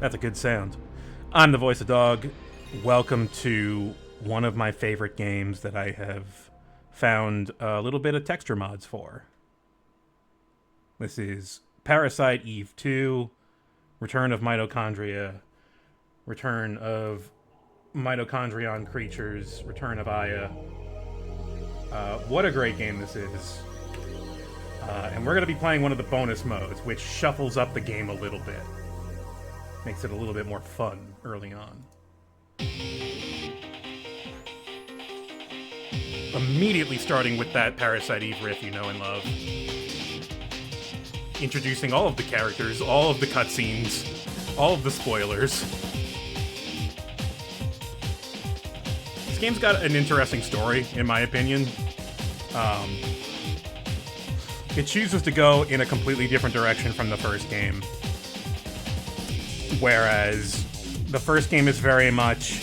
That's a good sound. I'm the voice of Dog. Welcome to one of my favorite games that I have found a little bit of texture mods for. This is Parasite Eve 2, Return of Mitochondria, Return of Mitochondrion Creatures, Return of Aya. What a great game this is. And we're going to be playing one of the bonus modes, which shuffles up the game a little bit. Makes it a little bit more fun early on. Immediately starting with that Parasite Eve riff you know and love. Introducing all of the characters, all of the cutscenes, all of the spoilers. This game's got an interesting story, in my opinion. It chooses to go in a completely different direction from the first game. Whereas the first game is very much,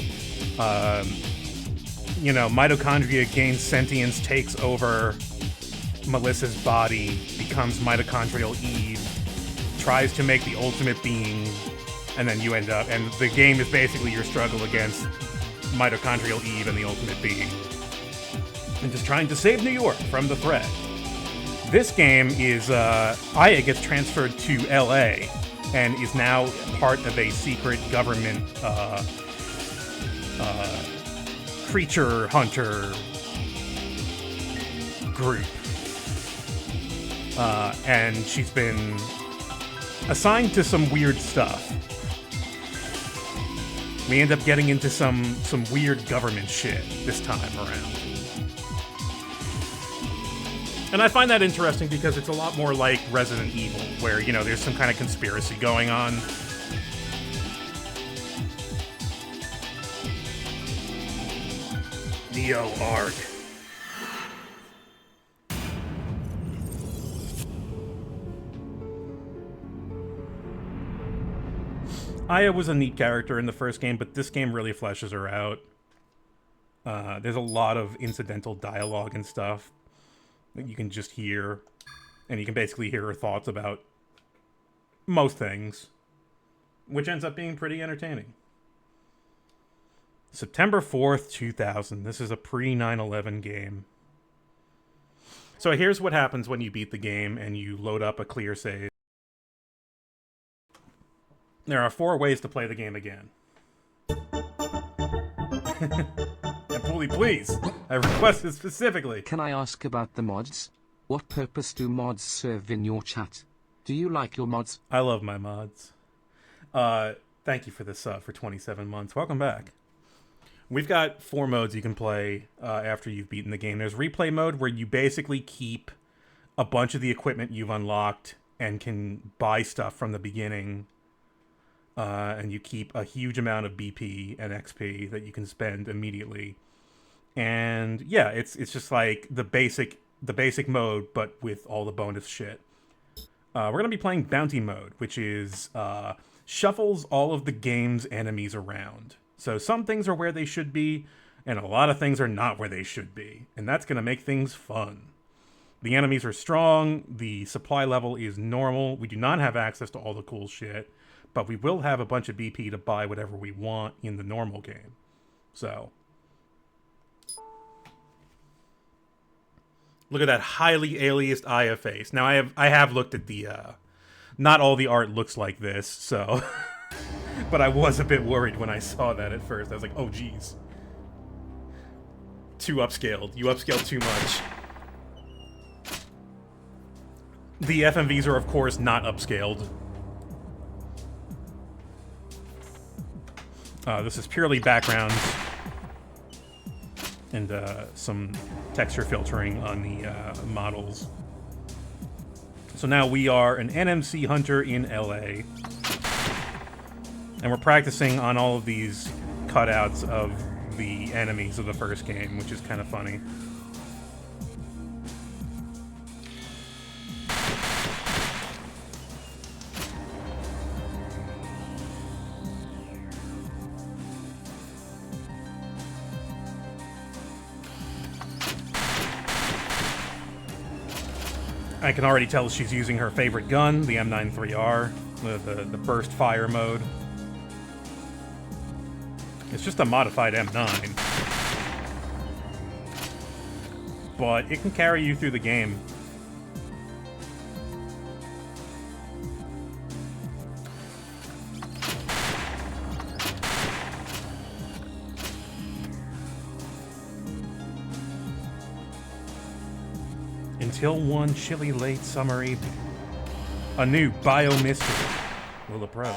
mitochondria gains sentience, takes over Melissa's body, becomes mitochondrial Eve, tries to make the ultimate being, and then you end up, and the game is basically your struggle against mitochondrial Eve and the ultimate being. And just trying to save New York from the threat. This game is, Aya gets transferred to LA, and is now part of a secret government creature hunter group. And she's been assigned to some weird stuff. We end up getting into some weird government shit this time around. And I find that interesting because it's a lot more like Resident Evil, where, there's some kind of conspiracy going on. Neo Arc. Aya was a neat character in the first game, but this game really fleshes her out. There's a lot of incidental dialogue and stuff that you can just hear, and you can basically hear her thoughts about most things, which ends up being pretty entertaining. September 4th, 2000. This is a pre-9/11 game. So here's what happens when you beat the game and you load up a clear save. There are 4 ways to play the game again. And please, I requested specifically. Can I ask about the mods? What purpose do mods serve in your chat? Do you like your mods? I love my mods. Thank you for this for 27 months. Welcome back. We've got 4 modes you can play after you've beaten the game. There's replay mode, where you basically keep a bunch of the equipment you've unlocked and can buy stuff from the beginning. And you keep a huge amount of BP and XP that you can spend immediately. And yeah, it's just like the basic mode, but with all the bonus shit. We're gonna be playing bounty mode, which is shuffles all of the game's enemies around. So some things are where they should be, and a lot of things are not where they should be, and that's gonna make things fun. The enemies are strong. The supply level is normal. We do not have access to all the cool shit, but we will have a bunch of BP to buy whatever we want in the normal game. So, look at that highly aliased Aya face. Now, I have looked at the, not all the art looks like this, so, but I was a bit worried when I saw that at first. I was like, oh geez. Too upscaled. You upscaled too much. The FMVs are, of course, not upscaled. This is purely background and some texture filtering on the models. So now we are an NMC hunter in LA, and we're practicing on all of these cutouts of the enemies of the first game, which is kind of funny. I can already tell she's using her favorite gun, the M93R, the burst fire mode. It's just a modified M9. But it can carry you through the game. Until one chilly late summer evening, a new biomystery will approach.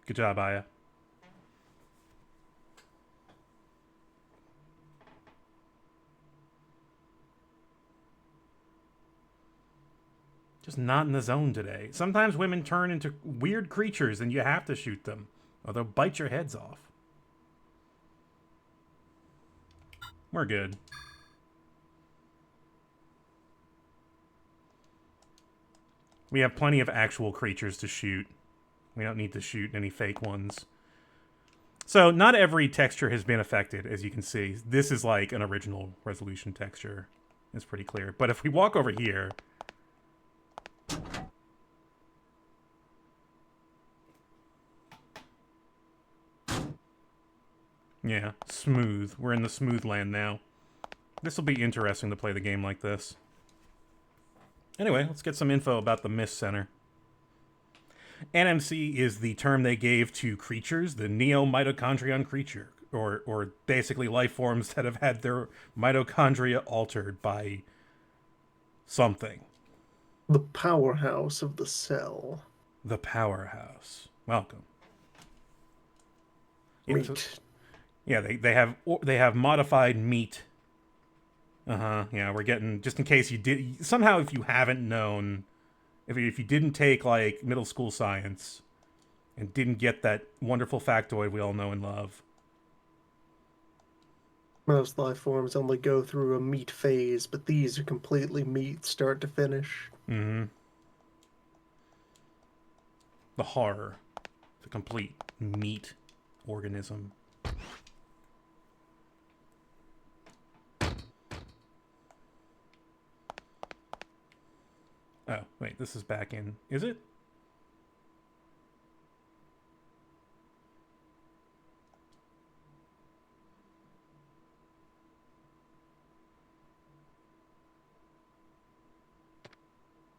Good job, Aya. Just not in the zone today. Sometimes women turn into weird creatures and you have to shoot them, or they'll bite your heads off. We're good. We have plenty of actual creatures to shoot. We don't need to shoot any fake ones. So not every texture has been affected, as you can see. This is like an original resolution texture. It's pretty clear. But if we walk over here... Yeah, smooth. We're in the smooth land now. This will be interesting to play the game like this. Anyway, let's get some info about the Mist Center. NMC is the term they gave to creatures, the neo-mitochondrion creature, or basically life forms that have had their mitochondria altered by something. The powerhouse of the cell. The powerhouse. Welcome. Meat. Yeah, they have modified meat. Yeah, we're getting, just in case you did somehow, if you haven't known, if you didn't take like middle school science and didn't get that wonderful factoid we all know and love. Most life forms only go through a meat phase, but these are completely meat start to finish. Mm-hmm. The horror. The complete meat organism. Oh, wait, this is back in... Is it?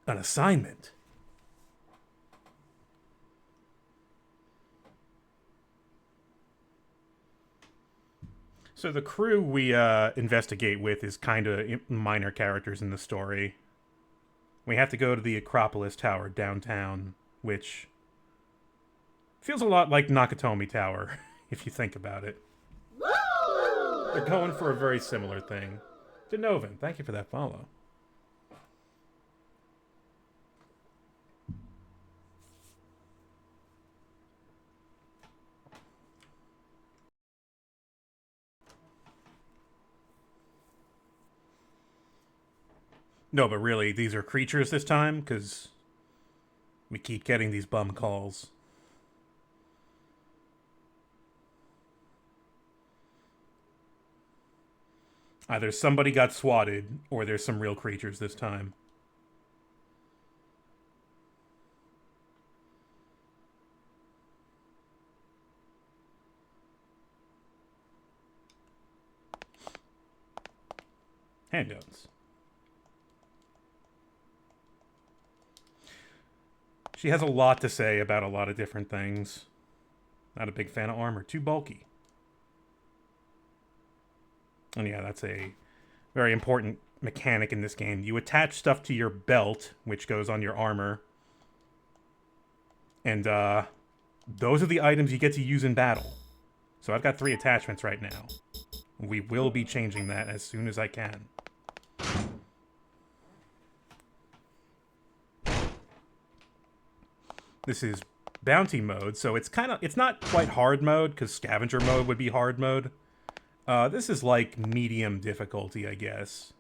An assignment. So the crew we investigate with is kind of minor characters in the story. We have to go to the Acropolis Tower downtown, which feels a lot like Nakatomi Tower, if you think about it. Woo! They're going for a very similar thing. Denovan, thank you for that follow. No, but really, these are creatures this time, because we keep getting these bum calls. Either somebody got swatted, or there's some real creatures this time. Handguns. She has a lot to say about a lot of different things. Not a big fan of armor. Too bulky. And yeah, that's a very important mechanic in this game. You attach stuff to your belt, which goes on your armor. And those are the items you get to use in battle. So I've got 3 attachments right now. We will be changing that as soon as I can. This is bounty mode, so it's not quite hard mode, because scavenger mode would be hard mode. This is like medium difficulty, I guess.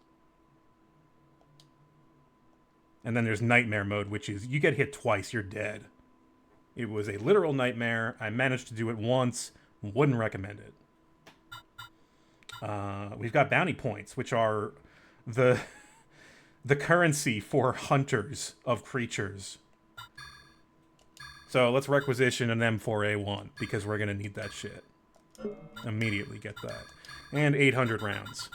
And then there's nightmare mode, which is you get hit twice, you're dead. It was a literal nightmare. I managed to do it once. Wouldn't recommend it. We've got bounty points, which are the the currency for hunters of creatures. So let's requisition an M4A1 because we're gonna need that shit. Immediately get that. And 800 rounds.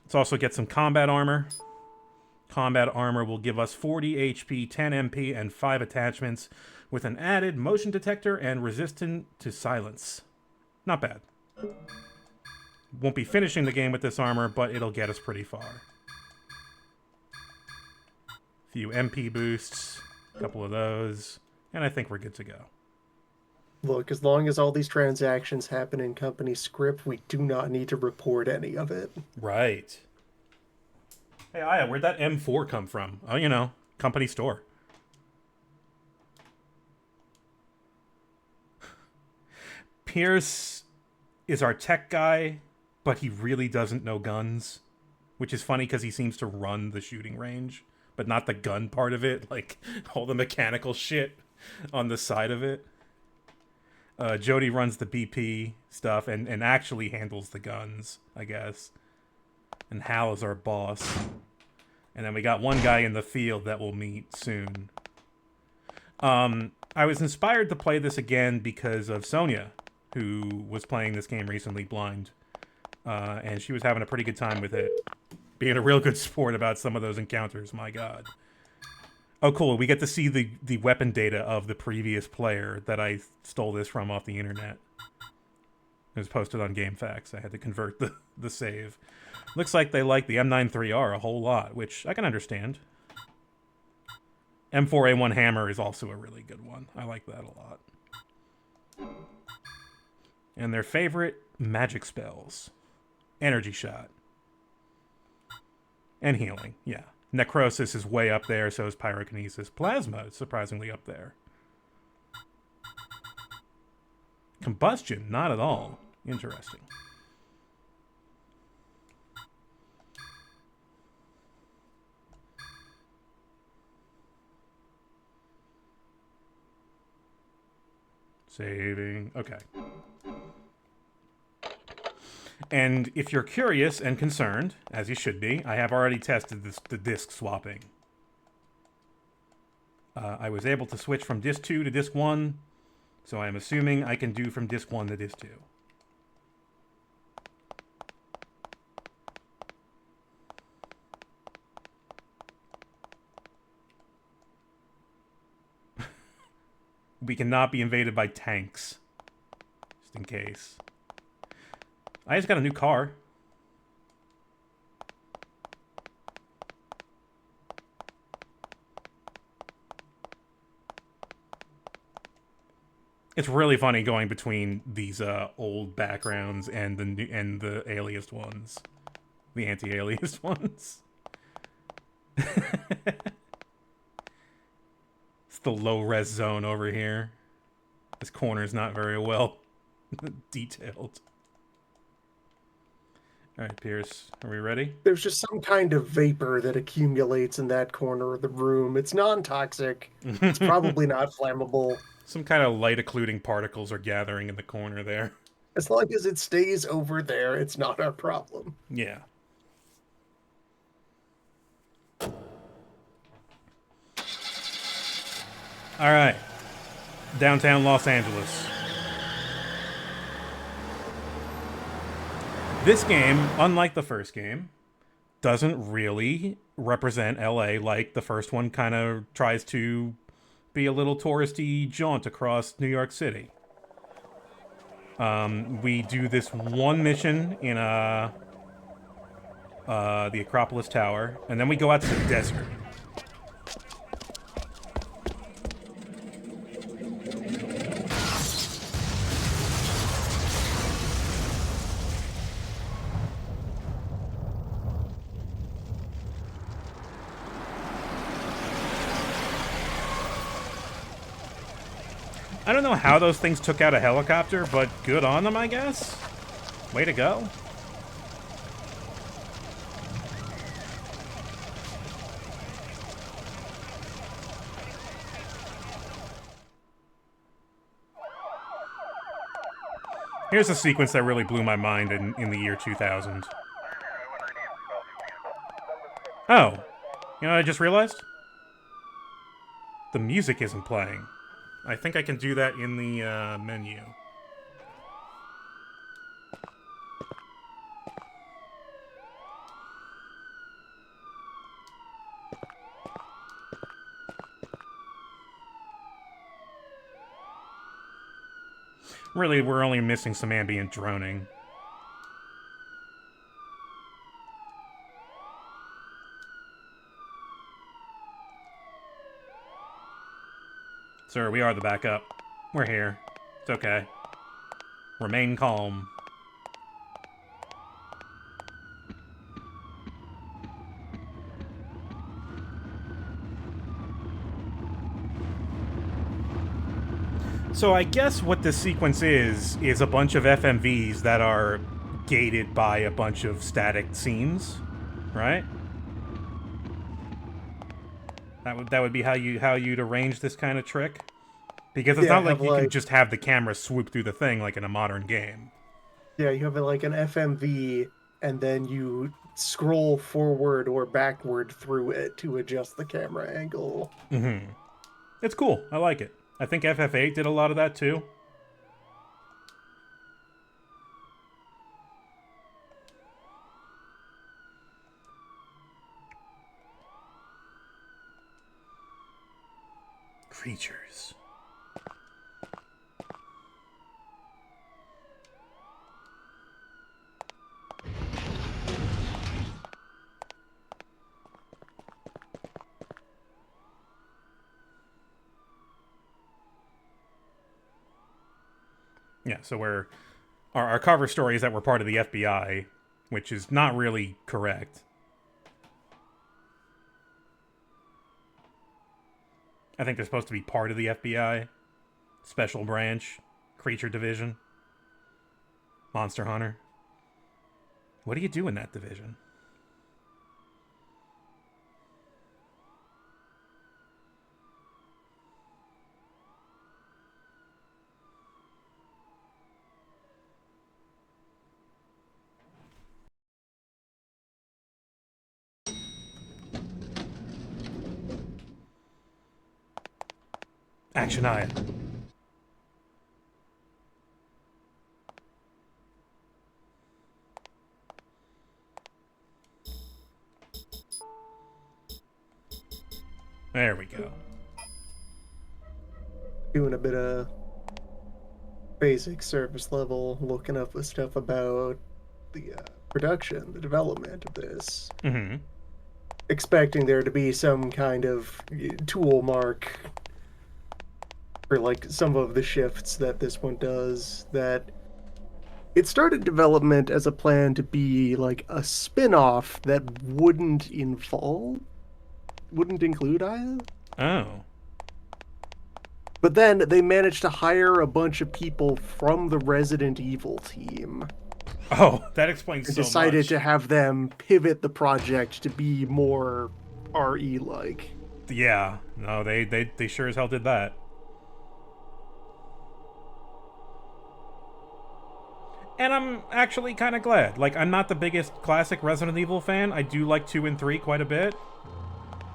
Let's also get some combat armor. Combat armor will give us 40 HP, 10 MP, and 5 attachments with an added motion detector and resistant to silence. Not bad. Won't be finishing the game with this armor, but it'll get us pretty far. Few MP boosts, a couple of those, and I think we're good to go. Look, as long as all these transactions happen in company script, we do not need to report any of it. Right. Hey, Aya, where'd that M4 come from? Oh, you know, company store. Pierce is our tech guy, but he really doesn't know guns, which is funny because he seems to run the shooting range, but not the gun part of it, like all the mechanical shit on the side of it. Jody runs the BP stuff and actually handles the guns, I guess. And Hal is our boss. And then we got one guy in the field that we'll meet soon. I was inspired to play this again because of Sonia, who was playing this game recently blind. And she was having a pretty good time with it. Being a real good sport about some of those encounters, my god. Oh, cool. We get to see the weapon data of the previous player that I stole this from off the internet. It was posted on GameFAQs. I had to convert the save. Looks like they like the M93R a whole lot, which I can understand. M4A1 hammer is also a really good one. I like that a lot. And their favorite magic spells. Energy shot. And healing, yeah. Necrosis is way up there, so is pyrokinesis. Plasma is surprisingly up there. Combustion, not at all. Interesting. Saving. Okay. And if you're curious and concerned, as you should be, I have already tested the disc swapping. I was able to switch from disc 2 to disc 1, so I'm assuming I can do from disc 1 to disc 2. We cannot be invaded by tanks. Just in case. I just got a new car. It's really funny going between these old backgrounds and the aliased ones, the anti-aliased ones. It's the low-res zone over here. This corner is not very well detailed. All right, Pierce, are we ready? There's just some kind of vapor that accumulates in that corner of the room. It's non-toxic. It's probably not flammable. Some kind of light-occluding particles are gathering in the corner there. As long as it stays over there, it's not our problem. Yeah. All right. Downtown Los Angeles. This game, unlike the first game, doesn't really represent LA like the first one kind of tries to be a little touristy jaunt across New York City. We do this one mission in the Acropolis Tower, and then we go out to the desert. I don't know how those things took out a helicopter, but good on them, I guess. Way to go. Here's a sequence that really blew my mind in the year 2000. Oh, you know what I just realized? The music isn't playing. I think I can do that in the menu. Really, we're only missing some ambient droning. Sir, we are the backup. We're here. It's okay. Remain calm. So I guess what this sequence is a bunch of FMVs that are gated by a bunch of static scenes, right? That would be how you'd arrange this kind of trick, because it's not like you can just have the camera swoop through the thing like in a modern game. Yeah, you have like an FMV, and then you scroll forward or backward through it to adjust the camera angle. Mm-hmm. It's cool. I like it. I think FF8 did a lot of that too. Creatures. Yeah, so our cover story is that we're part of the FBI, which is not really correct. I think they're supposed to be part of the FBI, Special Branch, Creature Division, Monster Hunter. What do you do in that division? Actionia. There we go. Doing a bit of basic service level, looking up the stuff about the production, the development of this. Mm-hmm. Expecting there to be some kind of tool mark for like some of the shifts that this one does. That it started development as a plan to be like a spin-off that wouldn't include Aya. Oh. But then they managed to hire a bunch of people from the Resident Evil team. Oh, that explains so much. And decided to have them pivot the project to be more RE-like. Yeah. No, they sure as hell did that. And I'm actually kind of glad. Like, I'm not the biggest classic Resident Evil fan. I do like 2 and 3 quite a bit.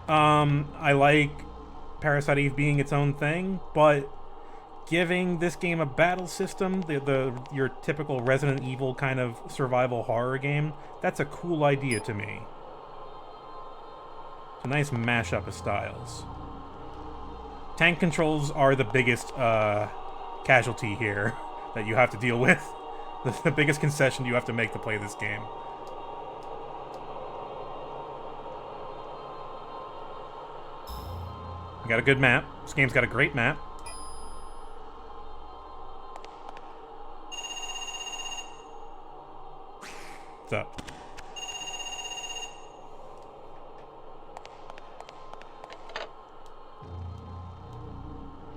I like Parasite Eve being its own thing, but giving this game a battle system, your typical Resident Evil kind of survival horror game, that's a cool idea to me. It's a nice mashup of styles. Tank controls are the biggest casualty here that you have to deal with. The biggest concession you have to make to play this game. We got a good map. This game's got a great map. What's up?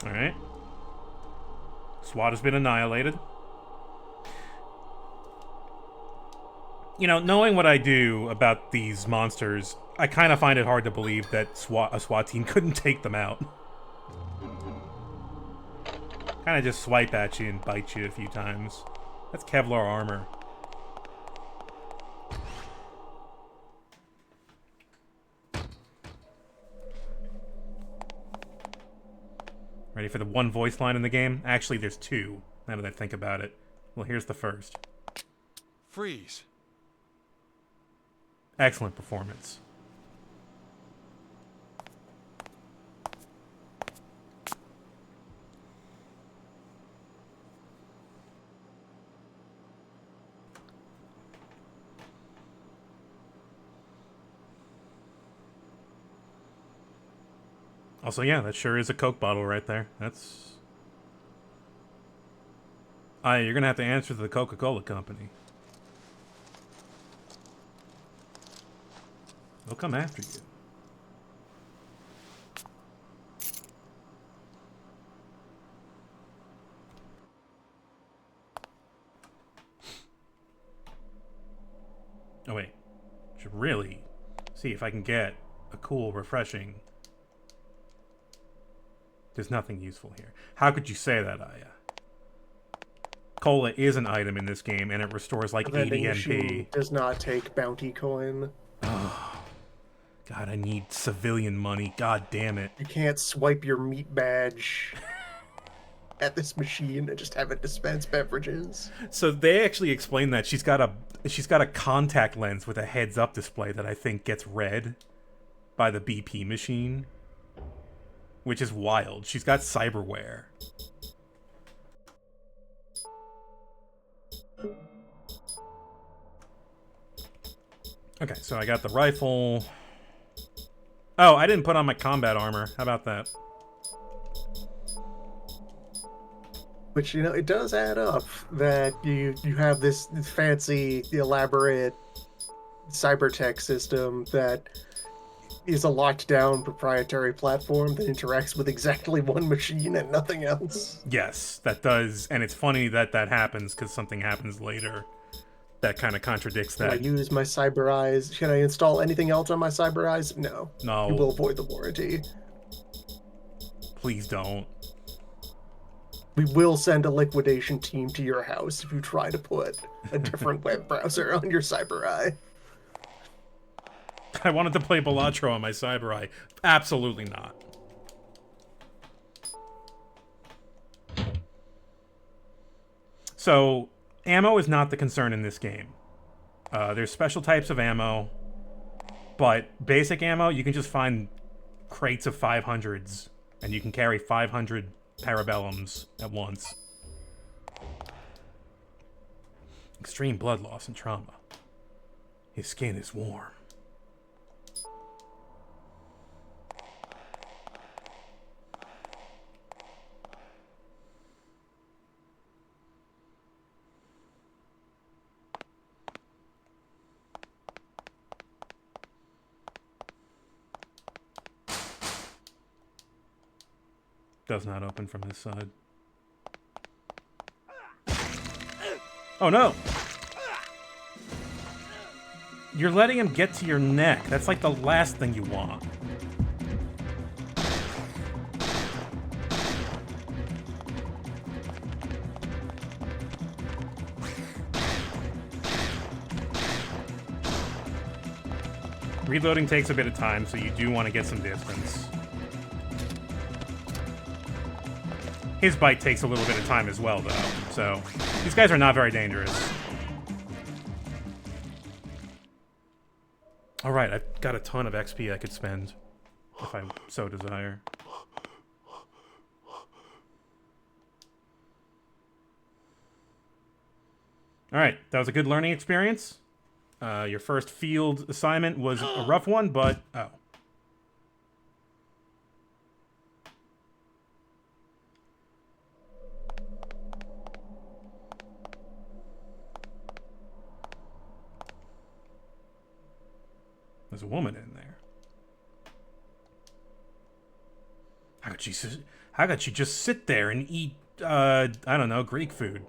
Alright. SWAT has been annihilated. You know, knowing what I do about these monsters, I kind of find it hard to believe that a SWAT team couldn't take them out. Kind of just swipe at you and bite you a few times. That's Kevlar armor. Ready for the one voice line in the game? Actually, there's two, now that I think about it. Well, here's the first. Freeze. Excellent performance. Also, yeah, that sure is a Coke bottle right there. That's... you're gonna have to answer to the Coca-Cola company. They'll come after you. Oh wait, should really see if I can get a cool, refreshing... There's nothing useful here. How could you say that, Aya? Cola is an item in this game, and it restores like 80 MP. Does not take bounty coin. Oh, God, I need civilian money. God damn it. You can't swipe your meat badge at this machine and just have it dispense beverages. So they actually explain that she's got a contact lens with a heads-up display that I think gets read by the BP machine, which is wild. She's got cyberware. Okay, so I got the rifle. Oh, I didn't put on my combat armor. How about that? Which, you know, it does add up that you have this fancy, elaborate cybertech system that is a locked down proprietary platform that interacts with exactly one machine and nothing else. Yes, that does. And it's funny that that happens because something happens later that kind of contradicts that. Can I use my cyber eyes? Can I install anything else on my cyber eyes? No. No. You will void the warranty. Please don't. We will send a liquidation team to your house if you try to put a different web browser on your cyber eye. I wanted to play Balatro on my cyber eye. Absolutely not. So, ammo is not the concern in this game. There's special types of ammo, but basic ammo, you can just find crates of 500s, and you can carry 500 parabellums at once. Extreme blood loss and trauma. His skin is warm. Does not open from this side. Oh no! You're letting him get to your neck. That's like the last thing you want. Reloading takes a bit of time, so you do want to get some distance. His bite takes a little bit of time as well, though, so these guys are not very dangerous. Alright, I've got a ton of XP I could spend, if I so desire. Alright, that was a good learning experience. Your first field assignment was a rough one, but... Oh. There's a woman in there. How could she just sit there and eat, I don't know, Greek food?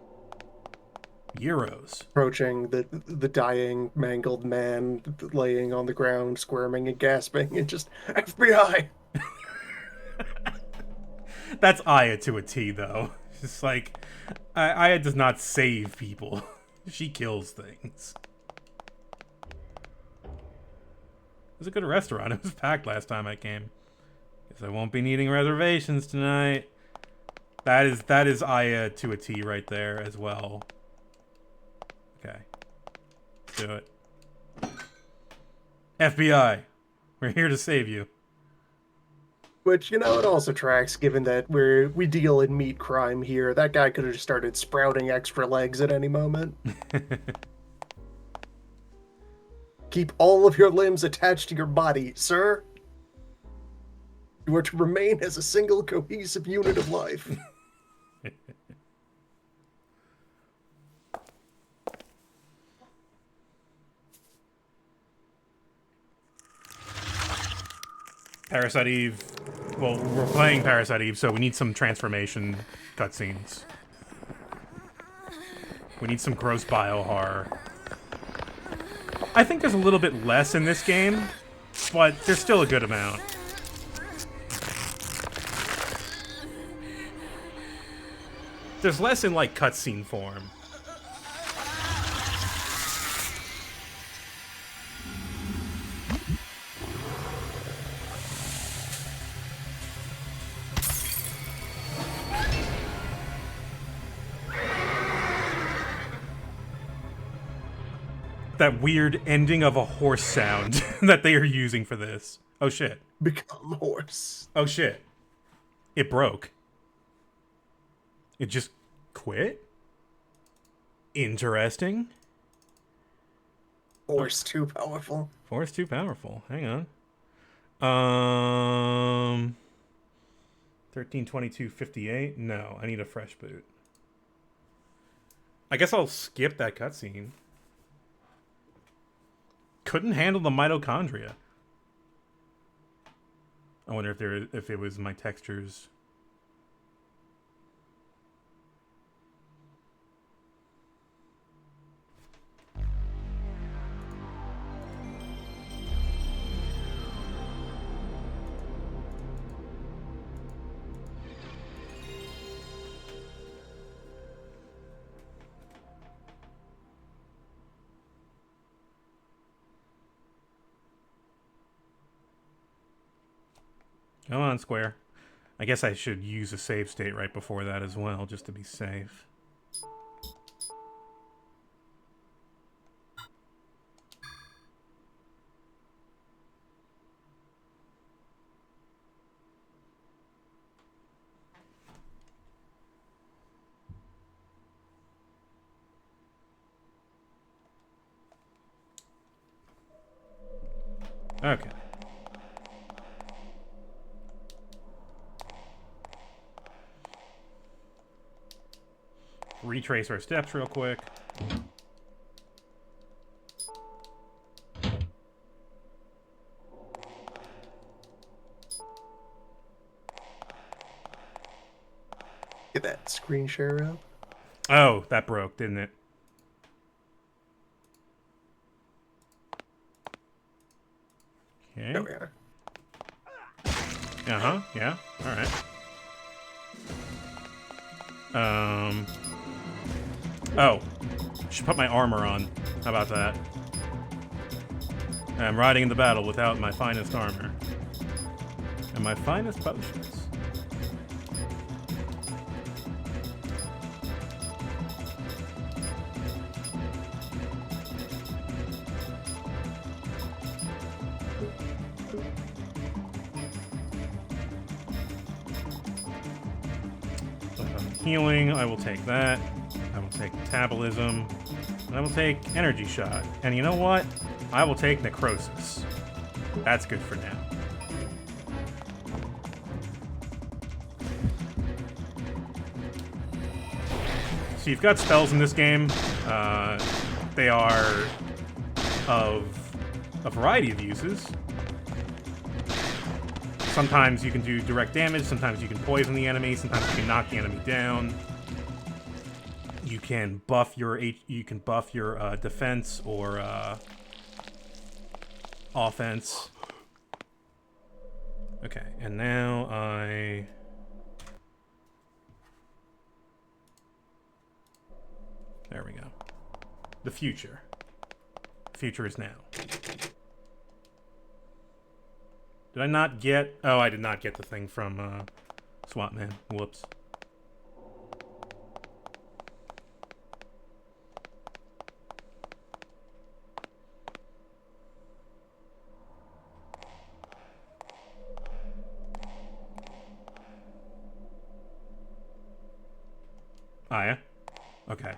Euros. Approaching the dying, mangled man laying on the ground, squirming and gasping, and just, FBI! That's Aya to a T, though. It's like, Aya does not save people. She kills things. It was a good restaurant. It was packed last time I came. Guess I won't be needing reservations tonight. That is Aya to a T right there as well. Okay. Let's do it. FBI, we're here to save you. Which, you know, it also tracks, given that we deal in meat crime here. That guy could have just started sprouting extra legs at any moment. Keep all of your limbs attached to your body, sir. You are to remain as a single cohesive unit of life. Parasite Eve. Well, we're playing Parasite Eve, so we need some transformation cutscenes. We need some gross bio horror. I think there's a little bit less in this game, but there's still a good amount. There's less in, like, cutscene form. That weird ending of a horse sound that they are using for this. Oh shit. Become horse. Oh shit. It broke. It just quit? Interesting. Horse too powerful. Force too powerful. Hang on. 132258? No, I need a fresh boot. I guess I'll skip that cutscene. Couldn't handle the mitochondria. I wonder if it was my textures. Come on, Square. I guess I should use a save state right before that as well, just to be safe. Okay. Retrace our steps real quick. Get that screen share up. Oh, that broke, didn't it? Okay. There we are. Uh-huh, yeah, alright. Oh. Should put my armor on. How about that? I'm riding in the battle without my finest armor. And my finest potions. Healing, I will take that. I will take metabolism. And I will take energy shot. And you know what? I will take necrosis. That's good for now. So you've got spells in this game. They are of a variety of uses. Sometimes you can do direct damage, sometimes you can poison the enemy, sometimes you can knock the enemy down. You can buff your defense or offense. Okay, and now There we go. The future. The future is now. Did I not get... Oh, I did not get the thing from Swap Man. Whoops. Ah, yeah? Okay.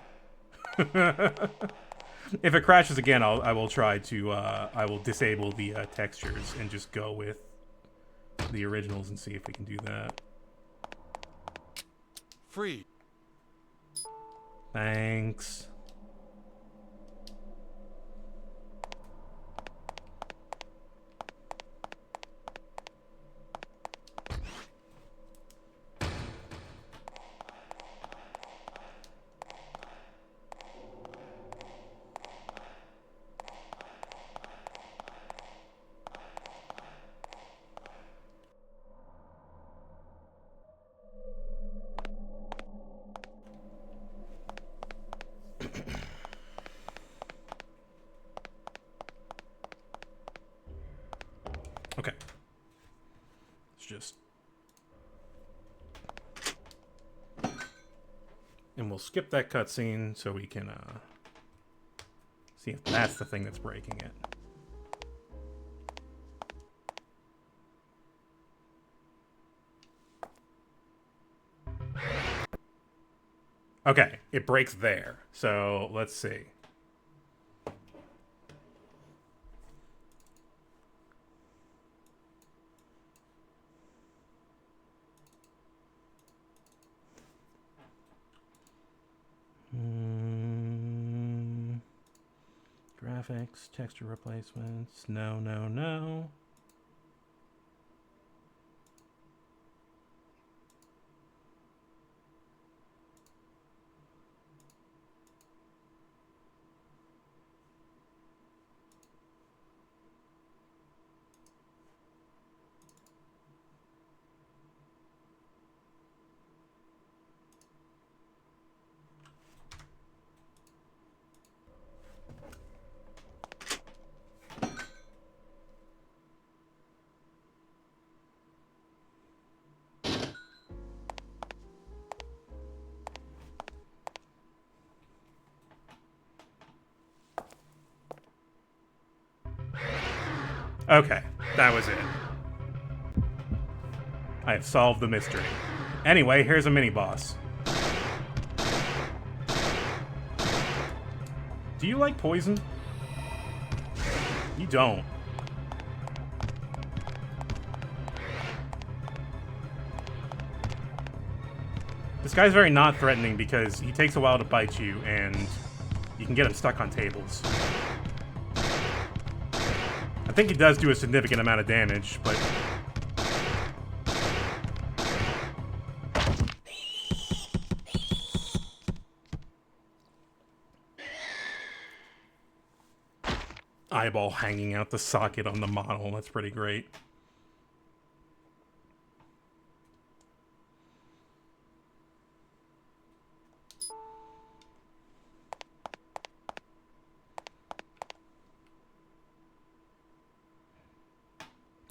If it crashes again, I will try to, I will disable the textures and just go with the originals and see if we can do that. Free. Thanks. Okay. Let's just... And we'll skip that cutscene so we can see if that's the thing that's breaking it. Okay, it breaks there. So let's see. Graphics, texture replacements. No, no, no. Okay, that was it. I have solved the mystery. Anyway, here's a mini-boss. Do you like poison? You don't. This guy's very not threatening because he takes a while to bite you and you can get him stuck on tables. I think he does do a significant amount of damage, but... Eyeball hanging out the socket on the model, that's pretty great.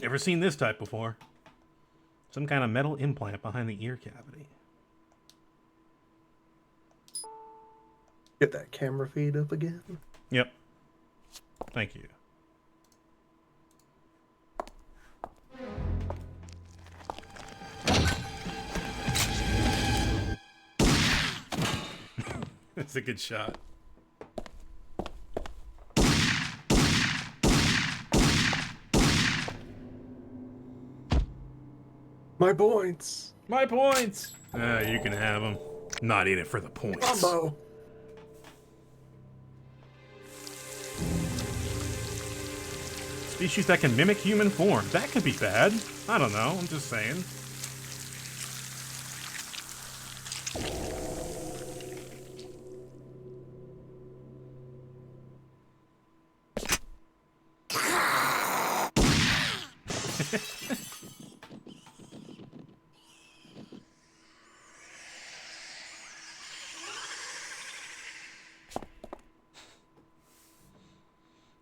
Ever seen this type before? Some kind of metal implant behind the ear cavity. Get that camera feed up again. Yep. Thank you. That's a good shot. My points. My points! You can have them. Not in it for the points. Combo. Species that can mimic human form. That could be bad. I don't know. I'm just saying.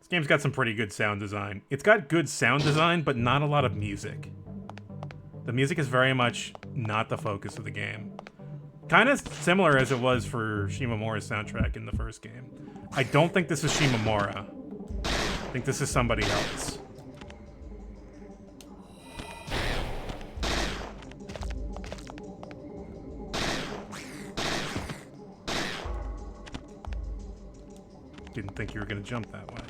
This game's got some pretty good sound design. It's got good sound design, but not a lot of music. The music is very much not the focus of the game. Kind of similar as it was for Shimomura's soundtrack in the first game. I don't think this is Shimomura. I think this is somebody else. Didn't think you were going to jump that way.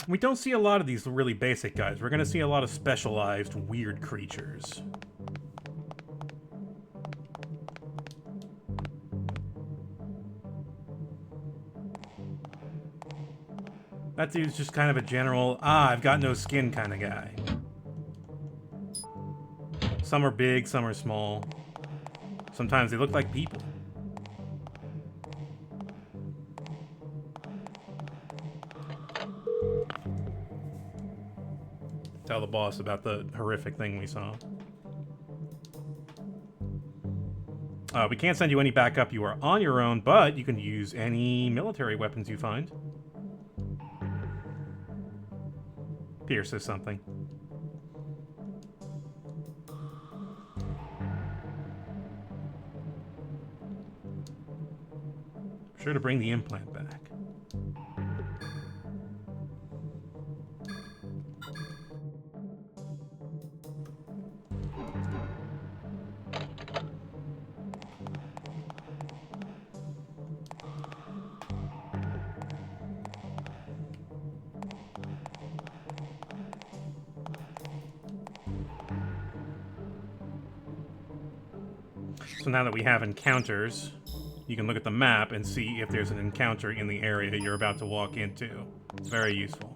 We don't see a lot of these really basic guys. We're going to see a lot of specialized, weird creatures. That dude's just kind of a general, I've got no skin kind of guy. Some are big, some are small. Sometimes they look like people. Tell the boss about the horrific thing we saw. We can't send you any backup. You are on your own, but you can use any military weapons you find. Pierce says something. Sure to bring the implant back. So now that we have encounters, you can look at the map and see if there's an encounter in the area you're about to walk into. It's very useful.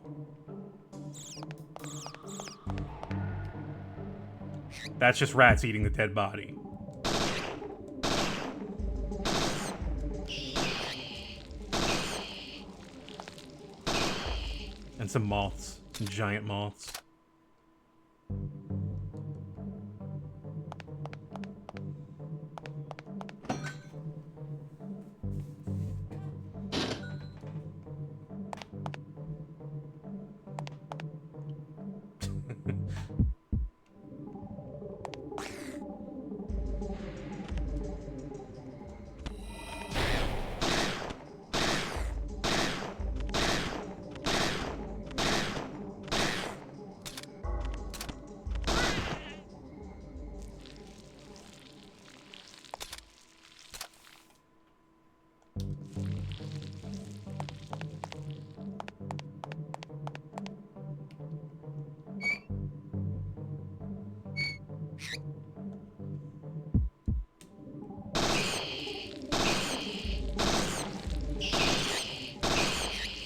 That's just rats eating the dead body. And some moths. Some giant moths.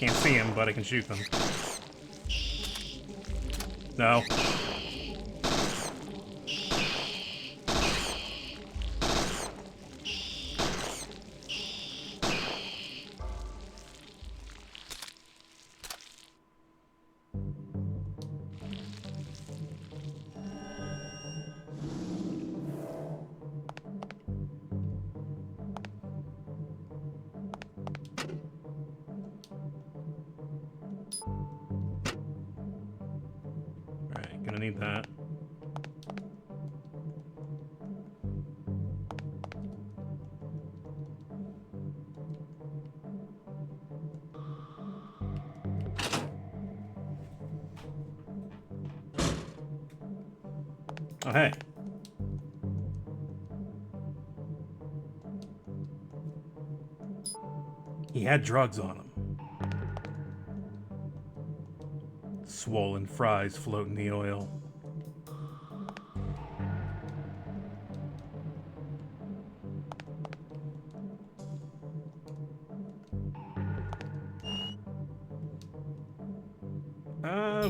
Can't see him, but I can shoot them. No. Gonna need that. Oh, hey. He had drugs on him. Swollen fries float in the oil.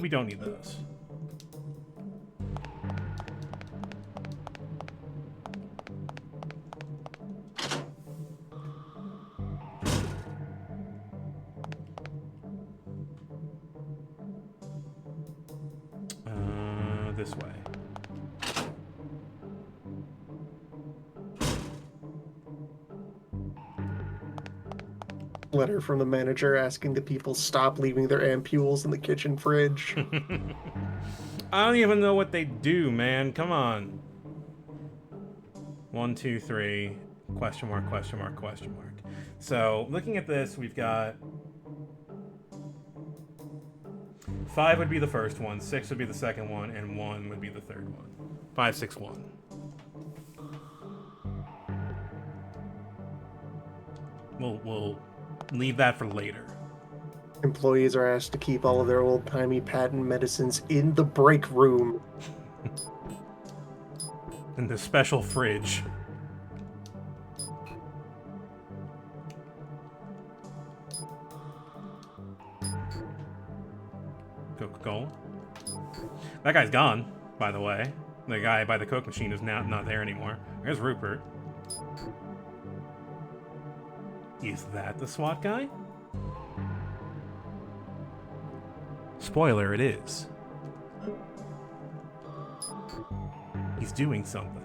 We don't need those. this way. Letter from the manager asking the people stop leaving their ampules in the kitchen fridge. I don't even know what they do, man. Come on. 1, 2, 3. Question mark, question mark, question mark. So, looking at this, we've got 5 would be the first one, 6 would be the second one, and 1 would be the third one. 5, 6, 1. We'll leave that for later. Employees are asked to keep all of their old-timey patent medicines in the break room. In the special fridge. Coca-Cola. That guy's gone, by the way. The guy by the Coke machine is now not there anymore. There's Rupert. Is that the SWAT guy? Spoiler, it is. He's doing something.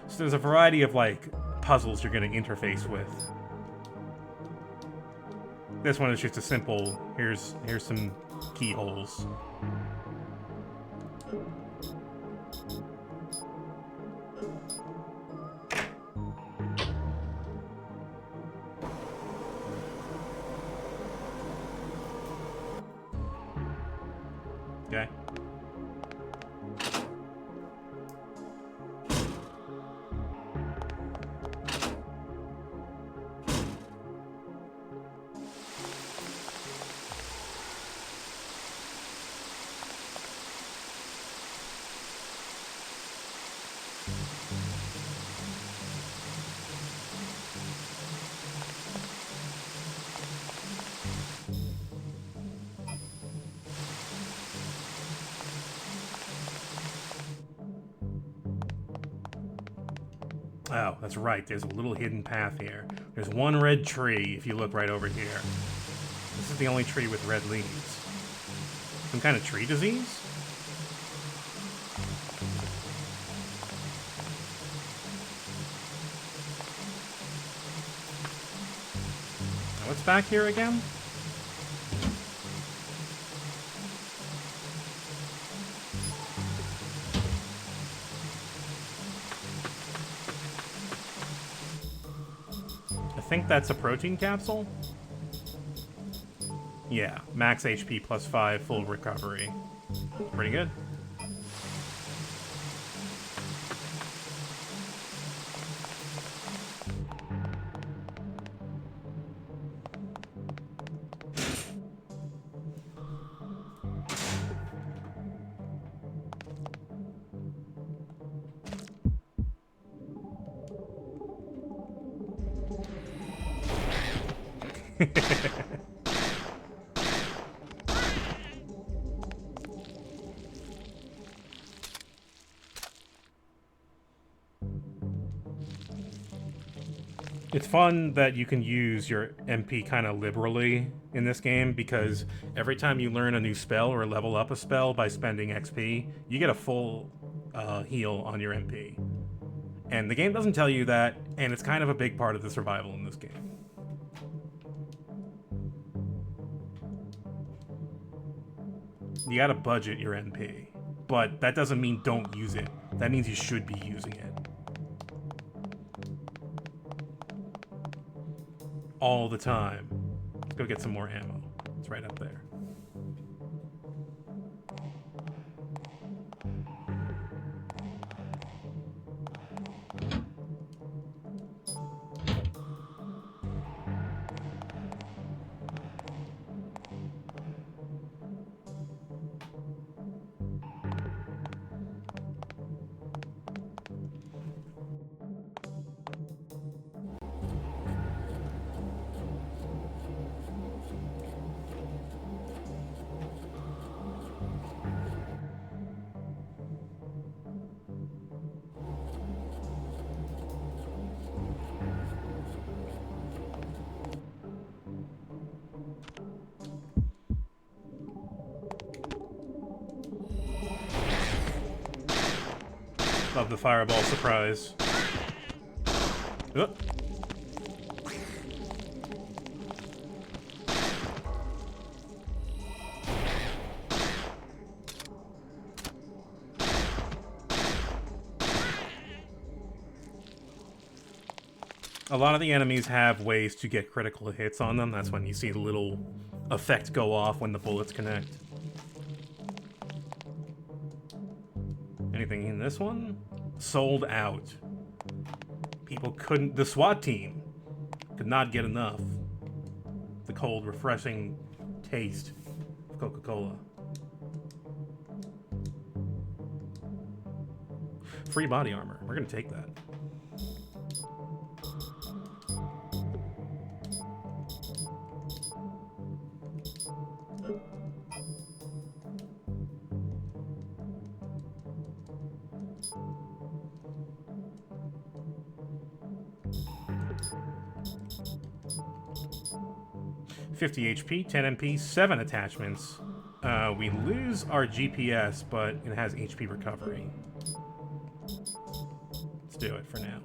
So there's a variety of, like, puzzles you're going to interface with. This one is just a simple, here's some keyholes. Okay. Oh, that's right. There's a little hidden path here. There's one red tree if you look right over here. This is the only tree with red leaves. Some kind of tree disease? Now, what's back here again? I think that's a protein capsule? Yeah, max HP plus 5, full recovery. Pretty good. It's fun that you can use your MP kind of liberally in this game, because every time you learn a new spell or level up a spell by spending XP, you get a full heal on your MP. And the game doesn't tell you that, and it's kind of a big part of the survival in this game. You gotta budget your MP, but that doesn't mean don't use it. That means you should be using it. All the time. Let's go get some more ammo. It's right up there. Love the fireball surprise. Oh. A lot of the enemies have ways to get critical hits on them. That's when you see the little effect go off when the bullets connect. Anything in this one? Sold out. People couldn't... The SWAT team could not get enough. The cold, refreshing taste of Coca-Cola. Free body armor. We're gonna take that. $50 HP, 10 MP, 7 attachments. We lose our GPS, but it has HP recovery. Let's do it for now.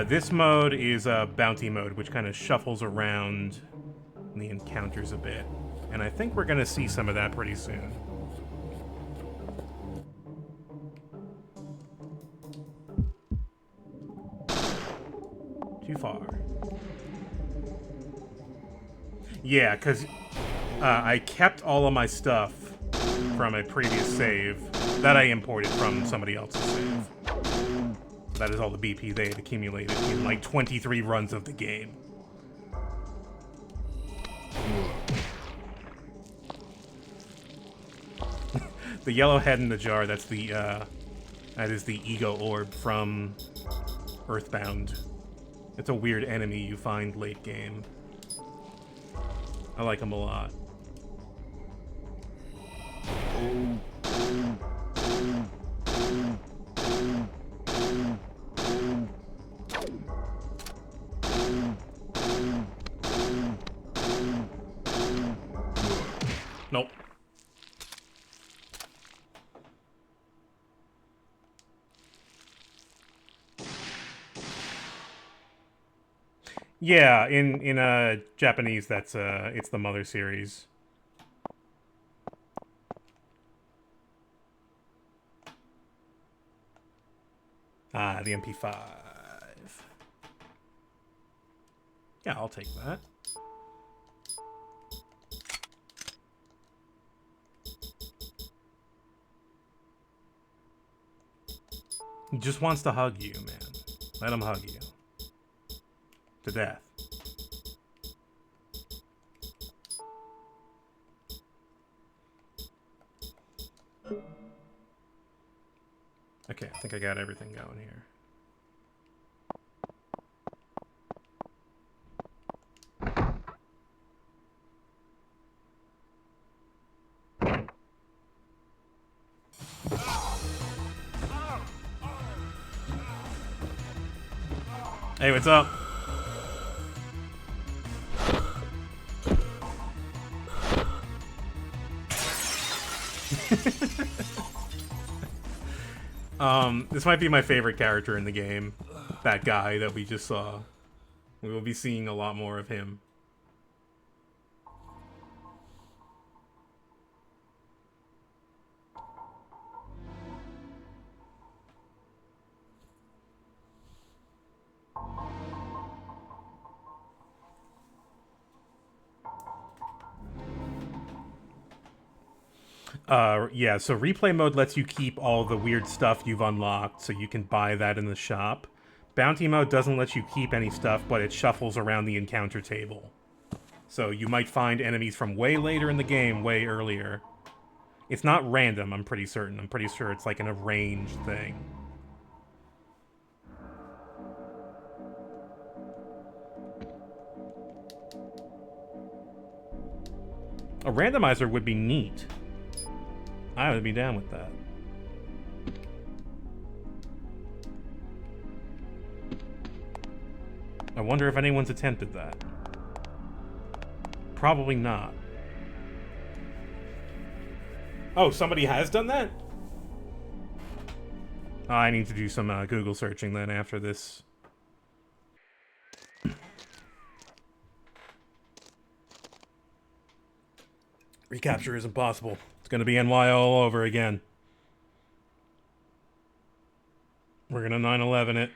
This mode is a bounty mode, which kind of shuffles around the encounters a bit. And I think we're going to see some of that pretty soon. Too far. Yeah, because I kept all of my stuff from a previous save that I imported from somebody else's save. That is all the BP they had accumulated in like 23 runs of the game. The yellow head in the jar, that's the that is the ego orb from Earthbound. It's a weird enemy you find late game. I like him a lot. Nope. Yeah, in Japanese that's it's the Mother series. Ah, the MP5. Yeah, I'll take that. He just wants to hug you, man. Let him hug you. To death. Okay, I think I got everything going here. Hey, what's up? This might be my favorite character in the game. That guy that we just saw. We will be seeing a lot more of him. Yeah, so replay mode lets you keep all the weird stuff you've unlocked, so you can buy that in the shop. Bounty mode doesn't let you keep any stuff, but it shuffles around the encounter table. So you might find enemies from way later in the game, way earlier, It's not random, I'm pretty certain. I'm pretty sure it's like an arranged thing. A randomizer would be neat. I would be down with that. I wonder if anyone's attempted that. Probably not. Oh, somebody has done that? I need to do some Google searching then after this. Recapture is impossible. It's going to be NY all over again. We're going to 9/11 it.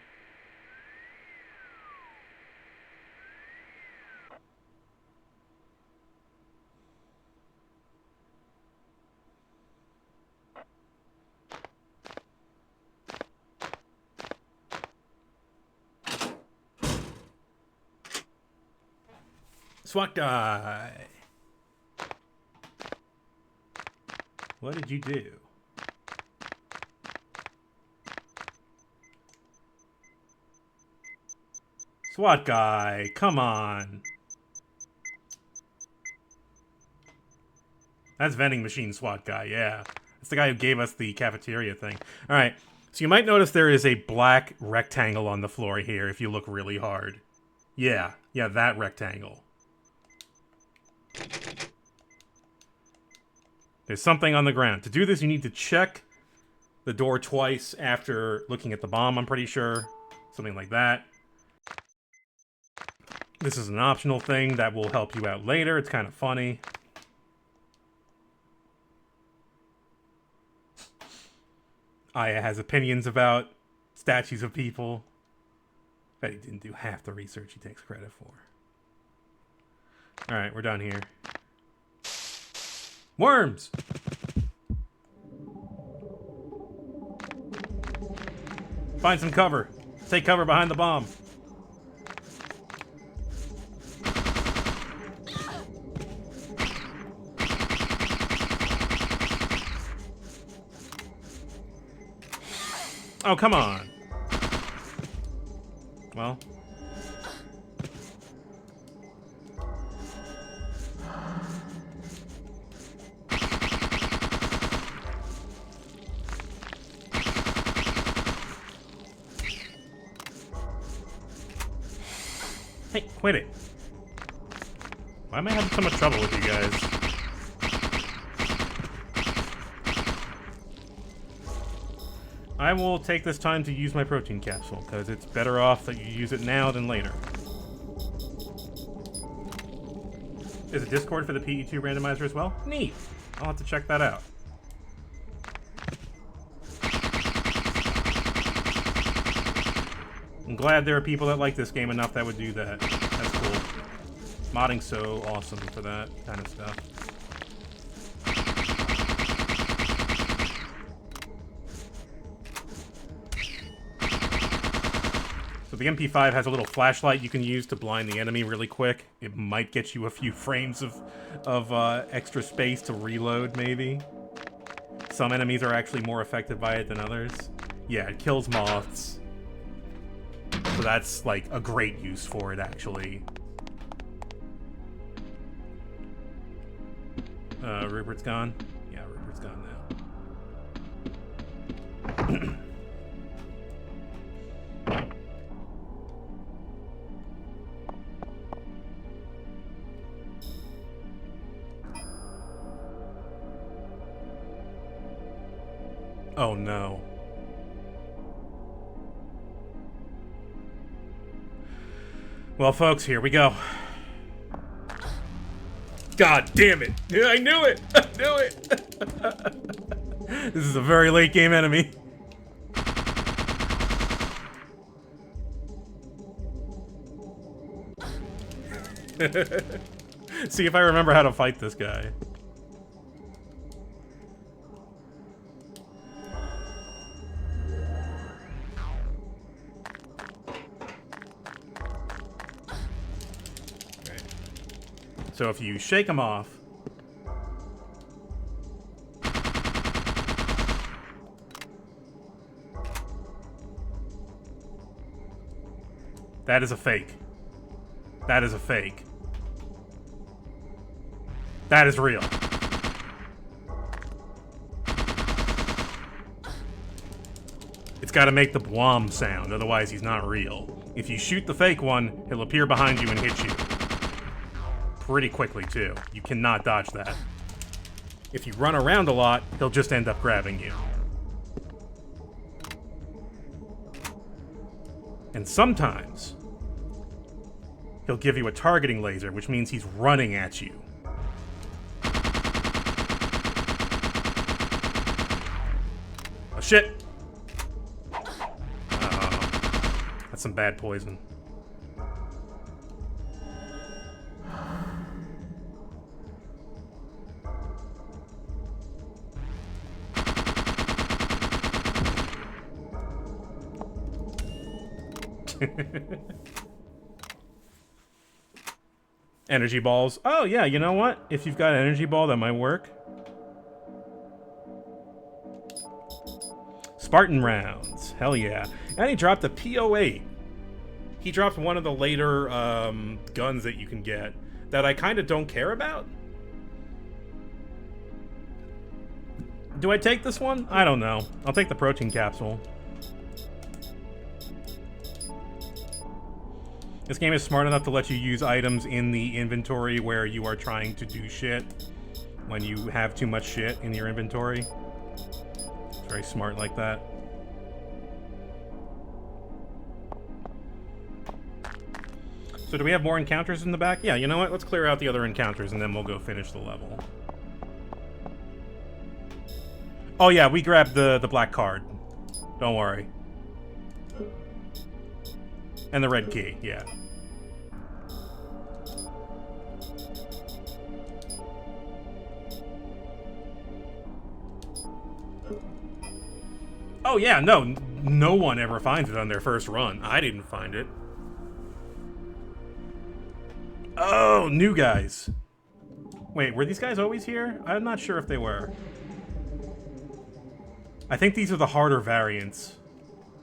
SWAT guy. What did you do? SWAT guy, come on. That's vending machine SWAT guy, yeah. That's the guy who gave us the cafeteria thing. Alright, so you might notice there is a black rectangle on the floor here if you look really hard. Yeah, that rectangle. There's something on the ground. To do this, you need to check the door twice after looking at the bomb, I'm pretty sure. Something like that. This is an optional thing that will help you out later. It's kind of funny. Aya has opinions about statues of people. Bet he didn't do half the research he takes credit for. Alright, we're done here. Worms! Find some cover. Take cover behind the bomb. Oh, come on. Well. Hey, quit it. Why am I having so much trouble with you guys? I will take this time to use my protein capsule, because it's better off that you use it now than later. There's a Discord for the PE2 randomizer as well? Neat! I'll have to check that out. I'm glad there are people that like this game enough that would do that. That's cool. Modding's so awesome for that kind of stuff. So the MP5 has a little flashlight you can use to blind the enemy really quick. It might get you a few frames of extra space to reload, maybe. Some enemies are actually more affected by it than others. Yeah, it kills moths. So that's, like, a great use for it, actually. Rupert's gone? Yeah, Rupert's gone now. Oh, no. Well, folks, here we go. God damn it! I knew it! I knew it! This is a very late game enemy. See if I remember how to fight this guy. So if you shake them off, That is a fake. That is a fake. That is real. It's got to make the bwom sound, otherwise he's not real. If you shoot the fake one, he'll appear behind you and hit you. Pretty quickly, too. You cannot dodge that. If you run around a lot, he'll just end up grabbing you. And sometimes, he'll give you a targeting laser, which means he's running at you. Oh, shit! That's some bad poison. Energy balls. Oh, yeah, you know what? If you've got an energy ball, that might work. Spartan rounds. Hell yeah. And he dropped a PO8. He dropped one of the later guns that you can get that I kind of don't care about. Do I take this one? I don't know. I'll take the protein capsule. This game is smart enough to let you use items in the inventory where you are trying to do shit when you have too much shit in your inventory. It's very smart like that. So do we have more encounters in the back? Yeah, you know what? Let's clear out the other encounters and then we'll go finish the level. Oh yeah, we grabbed the black card. Don't worry. And the red key, yeah. Oh yeah, no one ever finds it on their first run. I didn't find it. Oh, new guys. Wait, were these guys always here? I'm not sure if they were. I think these are the harder variants.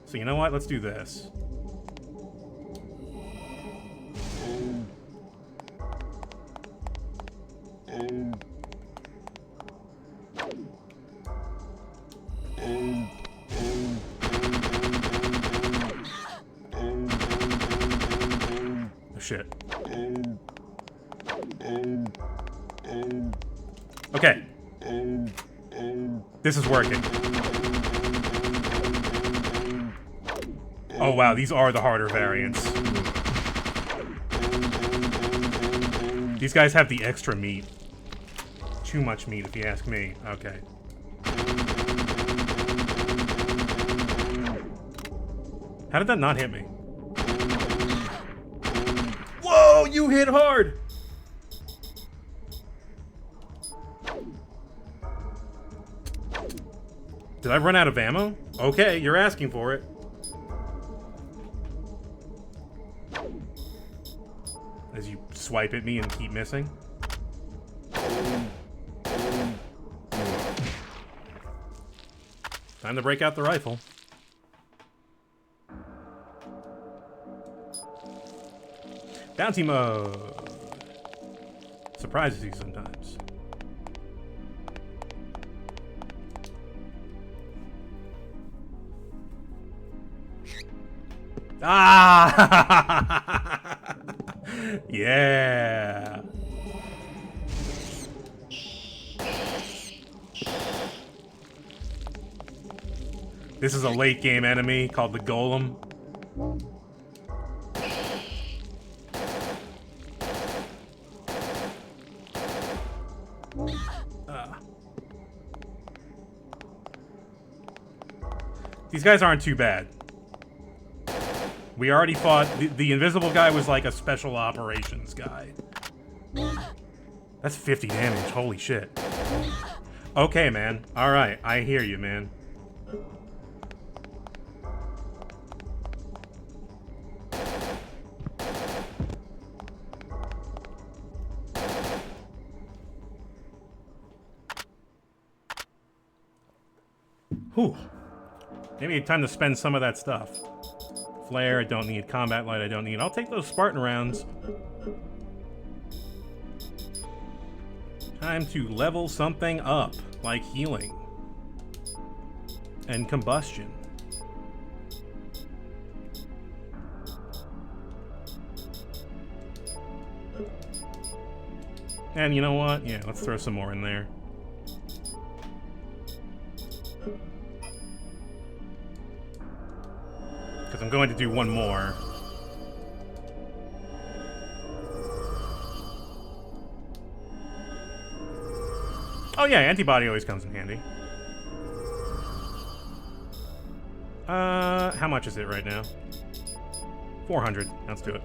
So you know what? Let's do this. Oh, shit. Okay. This is working. Oh wow, these are the harder variants. These guys have the extra meat. Too much meat, if you ask me. Okay. How did that not hit me? Whoa, you hit hard! Did I run out of ammo? Okay, you're asking for it. As you swipe at me and keep missing. Time to break out the rifle. Bounty mode. Surprises you sometimes. Ah! Yeah. This is a late game enemy called the Golem. These guys aren't too bad. We already fought... The invisible guy was like a special operations guy. That's 50 damage. Holy shit. Okay, man. Alright, I hear you, man. Whew. Maybe time to spend some of that stuff. flare. I don't need combat light. I don't need... I'll take those Spartan rounds. Time to level something up, like healing. And combustion. And you know what? Yeah, let's throw some more in there. Because I'm going to do one more. Oh yeah, antibody always comes in handy. How much is it right now? 400. Let's do it.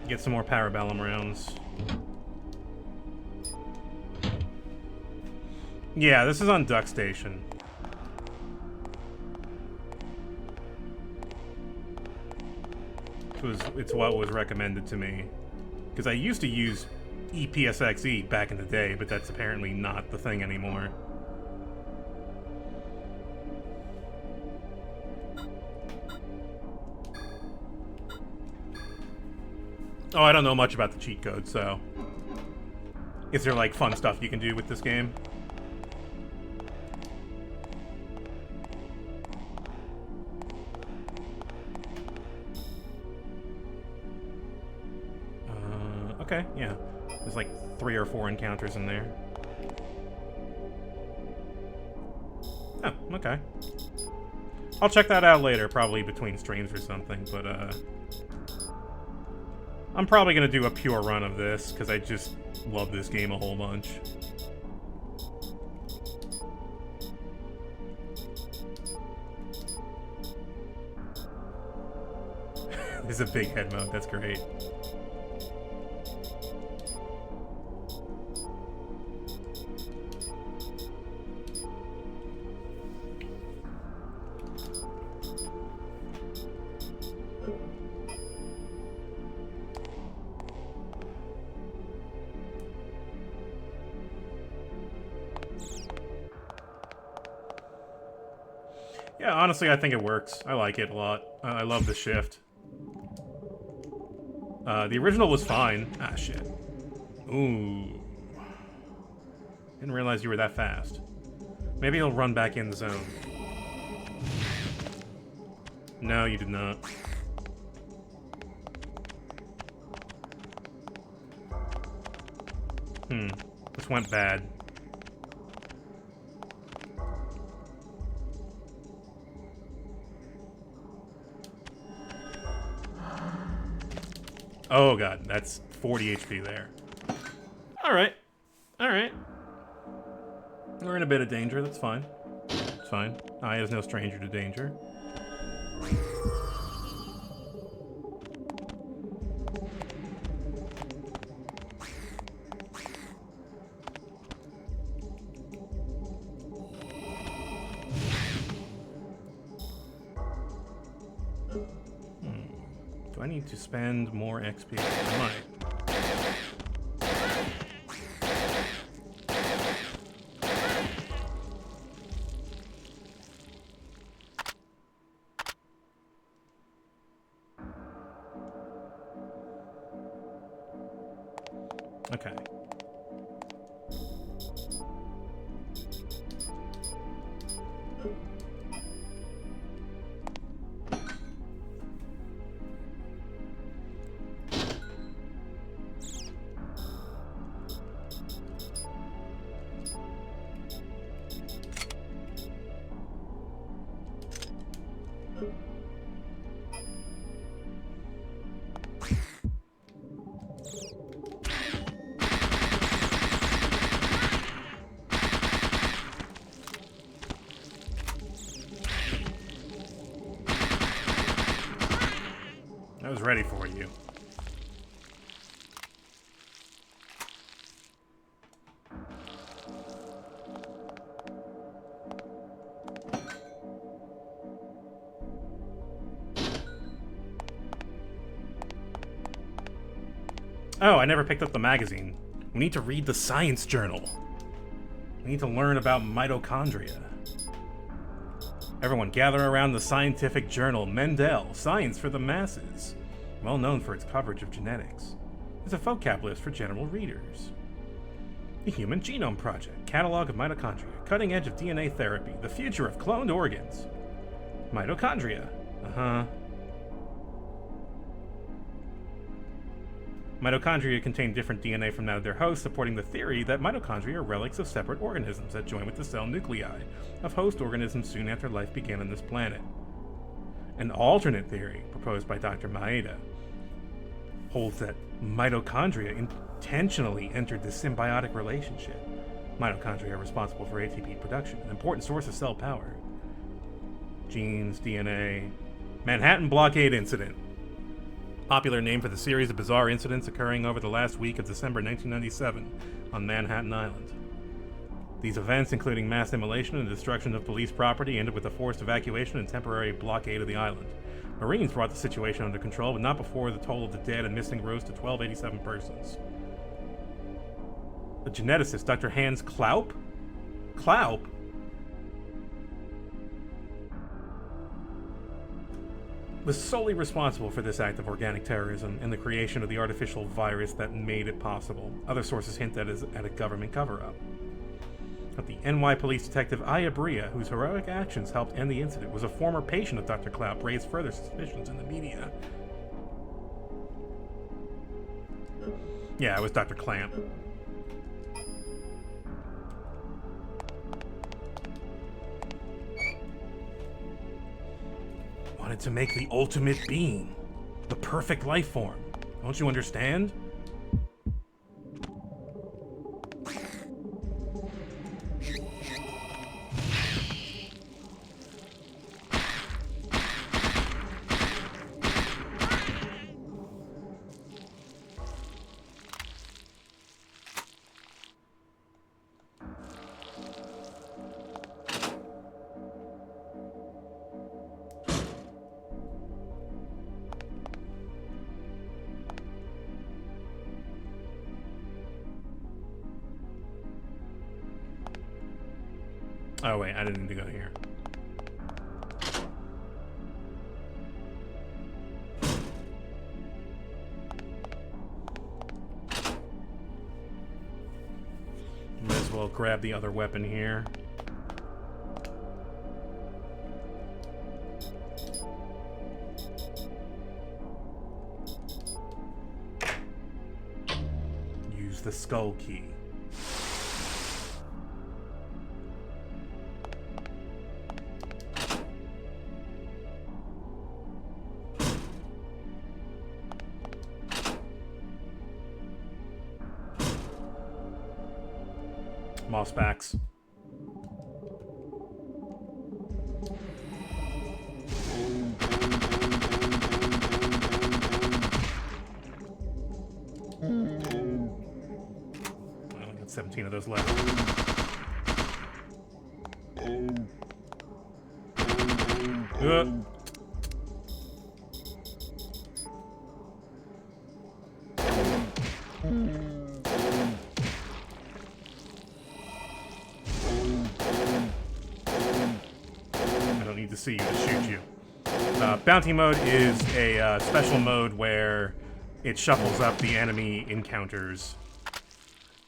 Get some more Parabellum rounds. Yeah, this is on Duck Station. It's what was recommended to me. Because I used to use EPSXE back in the day, but that's apparently not the thing anymore. Oh, I don't know much about the cheat code, so... Is there, like, fun stuff you can do with this game? Okay, yeah. There's, like, 3 or 4 encounters in there. Oh, okay. I'll check that out later, probably between streams or something, but, I'm probably gonna do a pure run of this, because I just love this game a whole bunch. This is a big head mode, that's great. Yeah, honestly, I think it works. I like it a lot. I love the shift. The original was fine. Ah, shit. Ooh. Didn't realize you were that fast. Maybe he'll run back in the zone. No, you did not. This went bad. Oh god, that's 40 HP there. Alright. Alright. We're in a bit of danger, that's fine. It's fine. I is no stranger to danger. Do I need to spend more XP? I might. Okay. I was ready for you. Oh, I never picked up the magazine. We need to read the science journal. We need to learn about mitochondria. Everyone gather around the scientific journal Mendel, Science for the Masses. Well known for its coverage of genetics. It's a vocab list for general readers. The Human Genome Project, Catalog of Mitochondria, Cutting Edge of DNA Therapy, The Future of Cloned Organs. Mitochondria. Mitochondria contain different DNA from that of their host, supporting the theory that mitochondria are relics of separate organisms that join with the cell nuclei of host organisms soon after life began on this planet. An alternate theory, proposed by Dr. Maeda, holds that mitochondria intentionally entered this symbiotic relationship. Mitochondria are responsible for ATP production, an important source of cell power. Genes, DNA, Manhattan Blockade Incident. Popular name for the series of bizarre incidents occurring over the last week of December 1997 on Manhattan Island. These events, including mass immolation and destruction of police property, ended with a forced evacuation and temporary blockade of the island. Marines brought the situation under control, but not before the total of the dead and missing rose to 1,287 persons. The geneticist, Dr. Hans Klaup? Klaup? Was solely responsible for this act of organic terrorism and the creation of the artificial virus that made it possible. Other sources hint at a government cover-up. But the NY police detective Aya Bria, whose heroic actions helped end the incident, was a former patient of Dr. Klaup, raised further suspicions in the media. Yeah, it was Dr. Clamp. Wanted to make the ultimate being, the perfect life form. Don't you understand? Oh wait, I didn't need to go here. Might as well grab the other weapon here. Use the skull key. Mossbacks. I only got 17 of those left. To see you, to shoot you. Bounty mode is a special mode where it shuffles up the enemy encounters.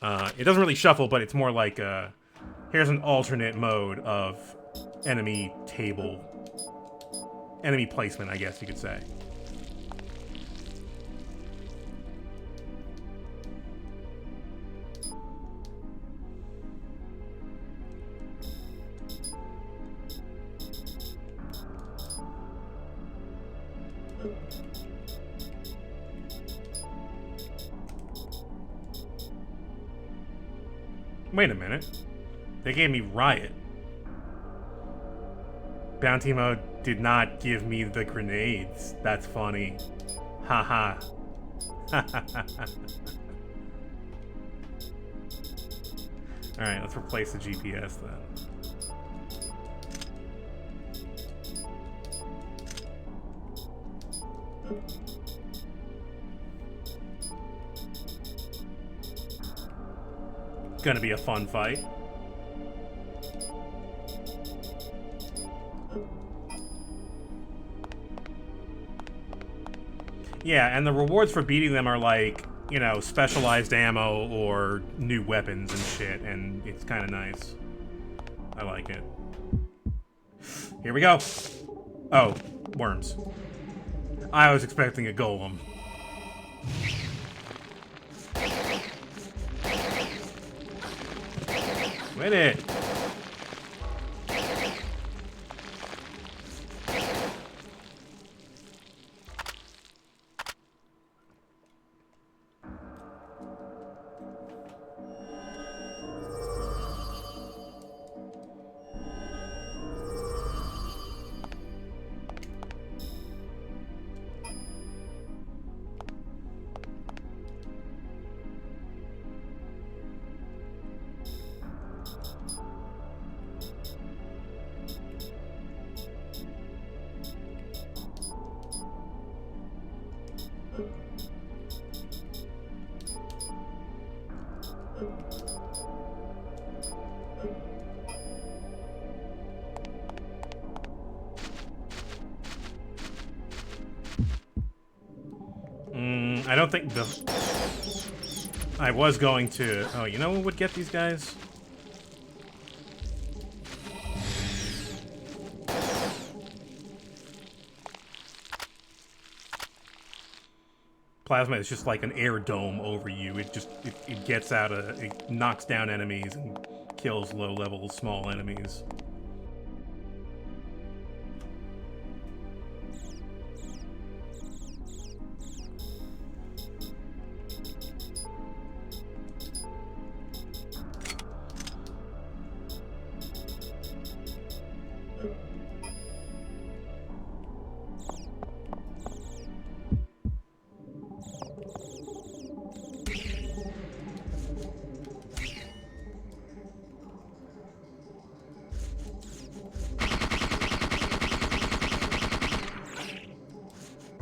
It doesn't really shuffle, but it's more like here's an alternate mode of enemy placement, I guess you could say. Wait a minute. They gave me Riot. Bounty mode did not give me the grenades. That's funny. Haha. Alright, let's replace the GPS then. gonna be a fun fight. Yeah, and the rewards for beating them are like, you know, specialized ammo or new weapons and shit, and it's kind of nice. I like it. Here we go. Oh, worms. I was expecting a golem. Win it. I don't think the... I was going to... Oh, you know what would get these guys? Plasma is just like an air dome over you. It just... It gets out of... It knocks down enemies and kills low-level small enemies.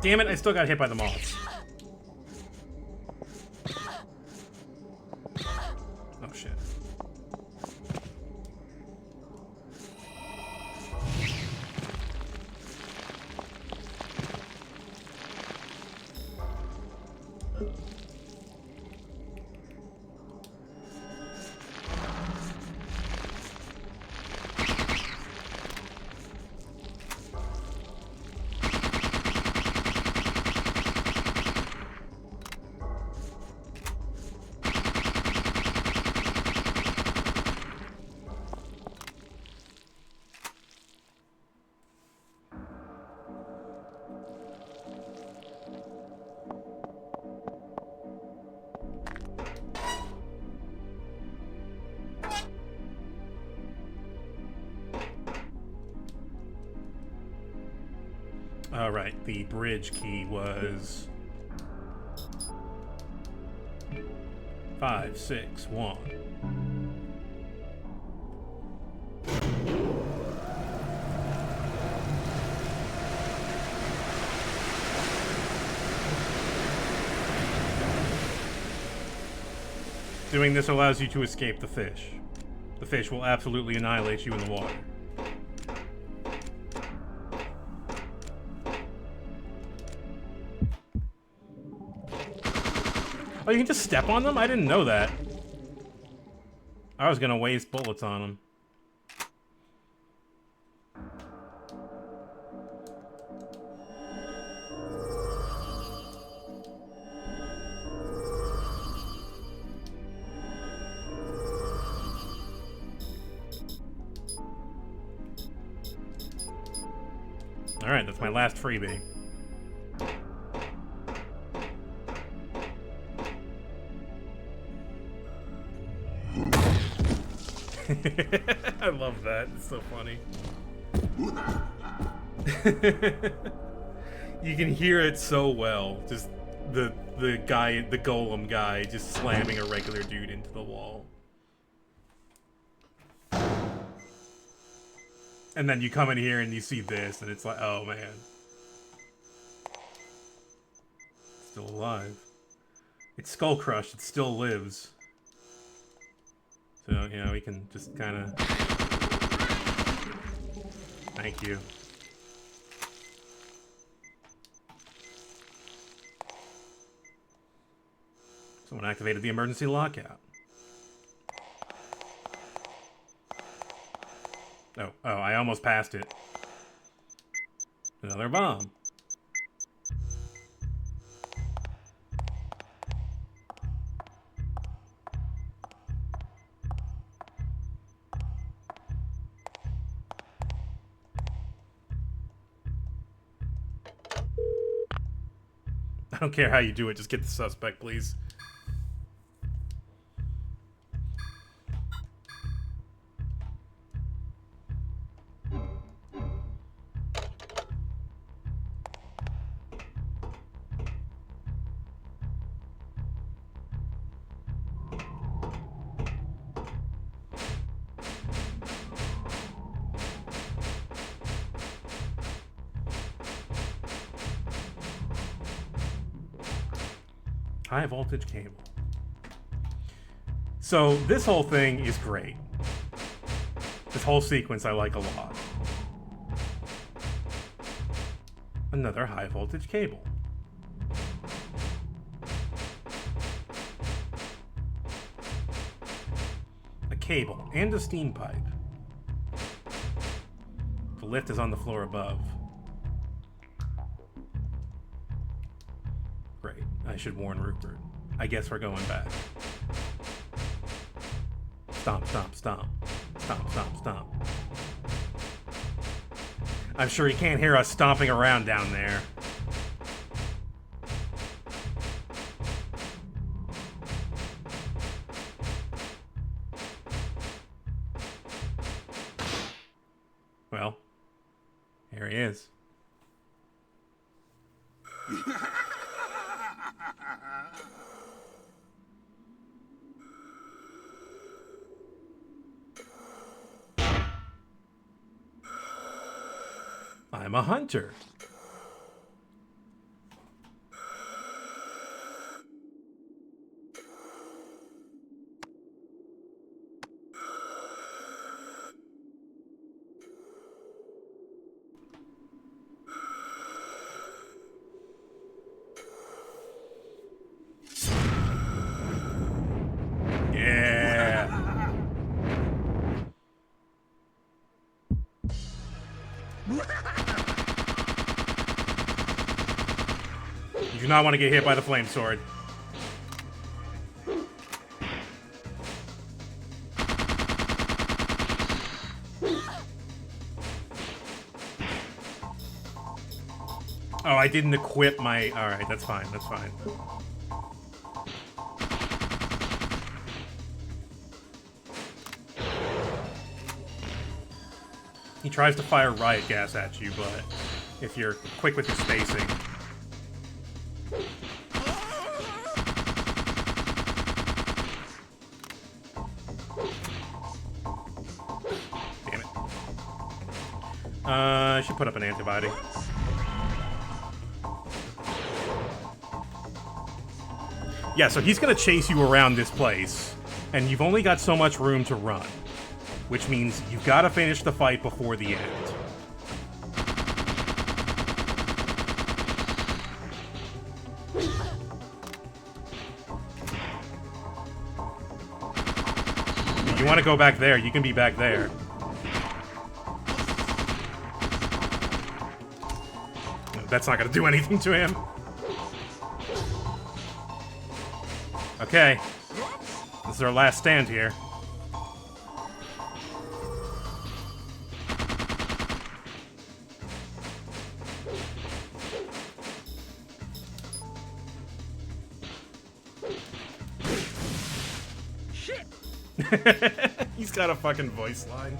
Damn it, I still got hit by the moths. Oh, shit. All right, the bridge key was 5, 6, 1. Doing this allows you to escape the fish. The fish will absolutely annihilate you in the water. Oh, you can just step on them? I didn't know that. I was gonna waste bullets on them. Alright, that's my last freebie. I love that. It's so funny. You can hear it so well. Just the guy, the golem guy, just slamming a regular dude into the wall. And then you come in here and you see this, and it's like, oh man. It's still alive. It's skull crushed. It still lives. So, you know, we can just kind of... Thank you. Someone activated the emergency lockout. Oh, I almost passed it. Another bomb. I don't care how you do it, just get the suspect, please. High voltage cable. So this whole thing is great. This whole sequence I like a lot. Another high voltage cable. A cable and a steam pipe. The lift is on the floor above. Great. I should warn Rupert. I guess we're going back. Stomp, stomp, stomp. Stomp, stomp, stomp. I'm sure he can't hear us stomping around down there. Well, here he is. I'm a hunter. Yeah. You do not want to get hit by the flame sword. Oh, I didn't equip my... Alright, that's fine, that's fine. He tries to fire riot gas at you, but if you're quick with your spacing... Damn it. I should put up an antibody. Yeah, so he's gonna chase you around this place, and you've only got so much room to run, which means you've got to finish the fight before the end. If you want to go back there, you can be back there. That's not gonna do anything to him. Okay, this is our last stand here. Shit! He's got a fucking voice line.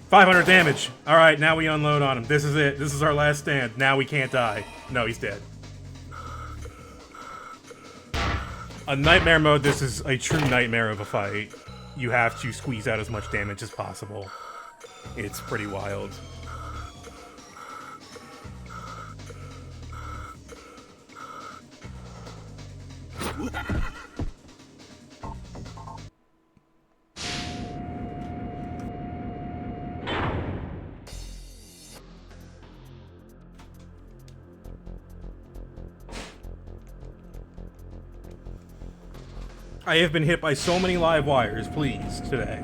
500 damage. All right, now we unload on him. This is it. This is our last stand. Now we can't die. No, he's dead. A nightmare mode, this is a true nightmare of a fight. You have to squeeze out as much damage as possible. It's pretty wild. I have been hit by so many live wires, please, today.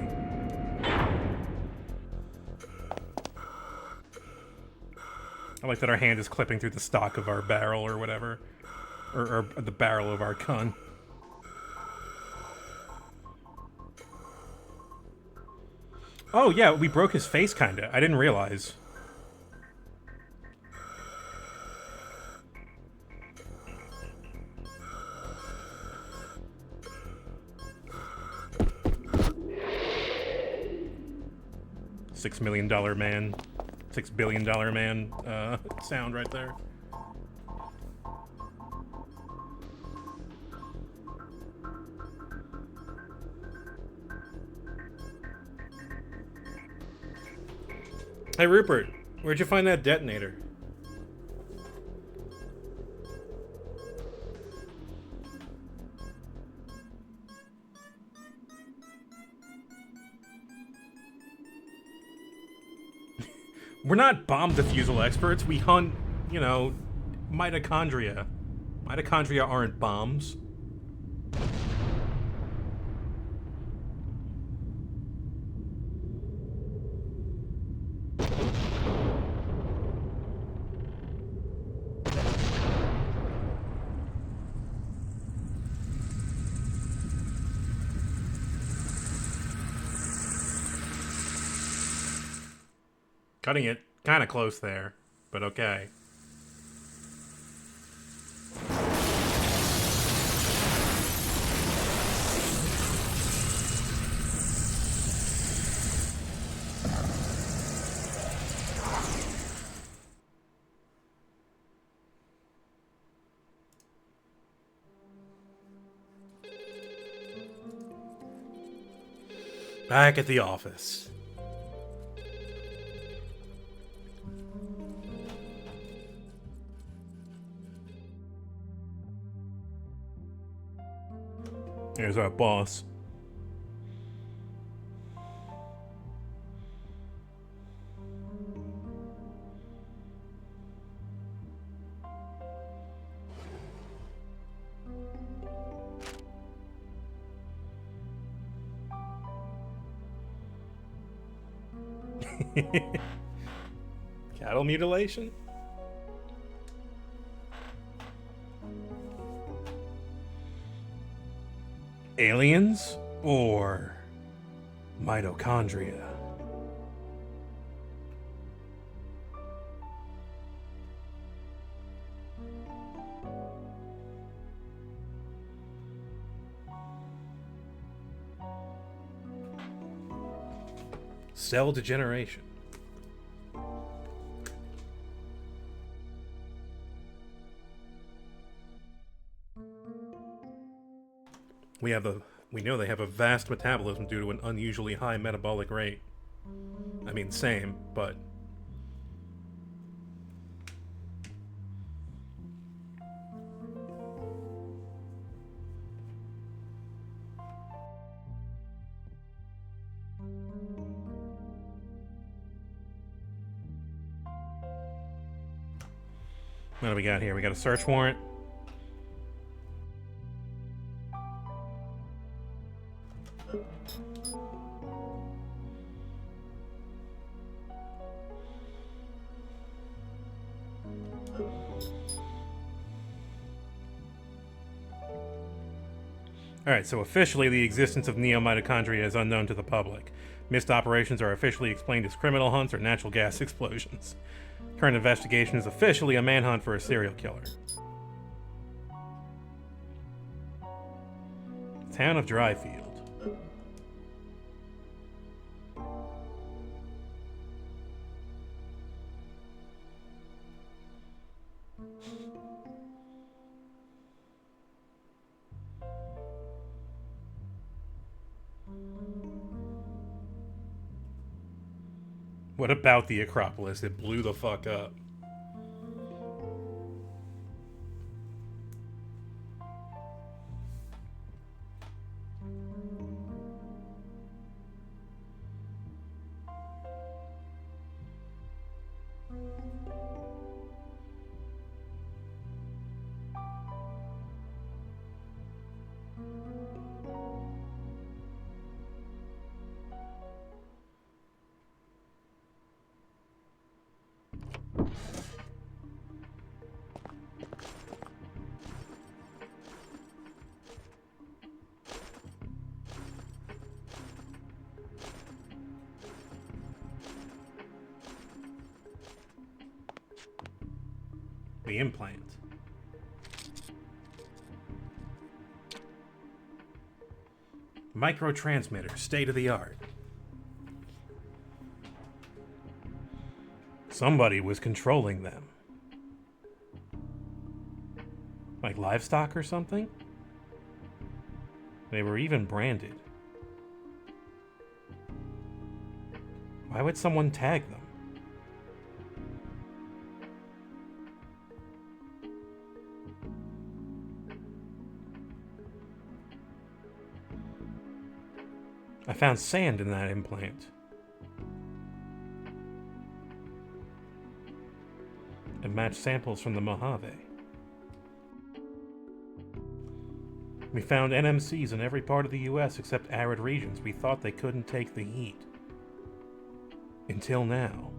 I like that our hand is clipping through the stock of our barrel or whatever. Or the barrel of our gun. Oh, yeah, we broke his face, kinda. I didn't realize. $6 million man. $6 billion man sound right there. Hey, Rupert, where'd you find that detonator? We're not bomb defusal experts. We hunt, you know, mitochondria. Mitochondria aren't bombs. Cutting it kind of close there, but okay. Back at the office. Here's our boss. Cattle mutilation? Aliens or mitochondria? Cell degeneration. We know they have a vast metabolism due to an unusually high metabolic rate. I mean, same, but what do we got here? We got a search warrant. Alright, so officially the existence of neomitochondria is unknown to the public. Missed operations are officially explained as criminal hunts or natural gas explosions. Current investigation is officially a manhunt for a serial killer. Town of Dryfield. What about the Acropolis? It blew the fuck up. The implant. Microtransmitter, state of the art. Somebody was controlling them. Like livestock or something? They were even branded. Why would someone tag them? I found sand in that implant. It matched samples from the Mojave. We found NMCs in every part of the US except arid regions. We thought they couldn't take the heat. Until now.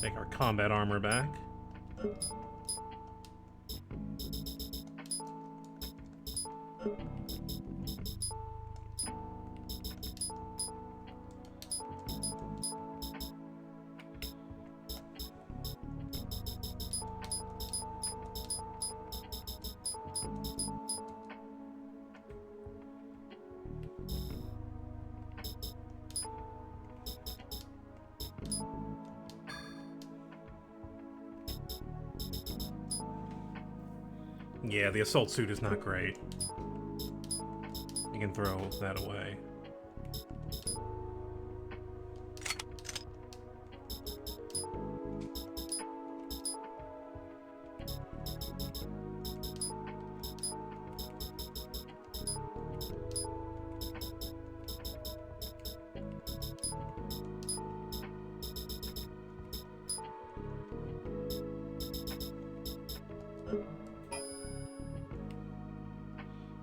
Take our combat armor back. Yeah, the assault suit is not great. You can throw that away.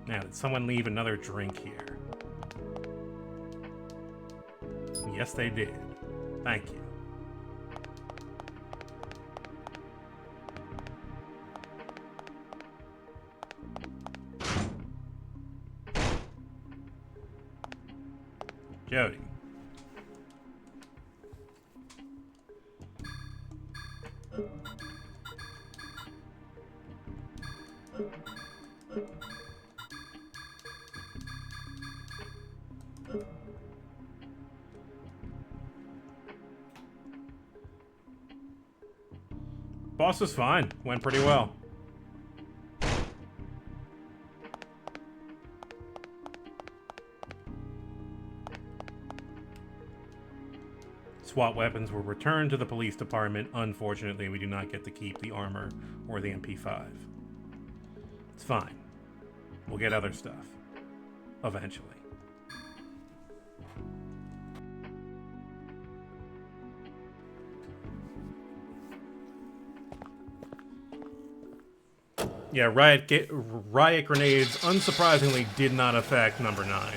Now, did someone leave another drink here? Yes, they did. Thank you. Jody. Boss was fine. Went pretty well. SWAT weapons were returned to the police department. Unfortunately, we do not get to keep the armor or the MP5. It's fine. We'll get other stuff. Eventually. Yeah, riot grenades, unsurprisingly, did not affect number 9.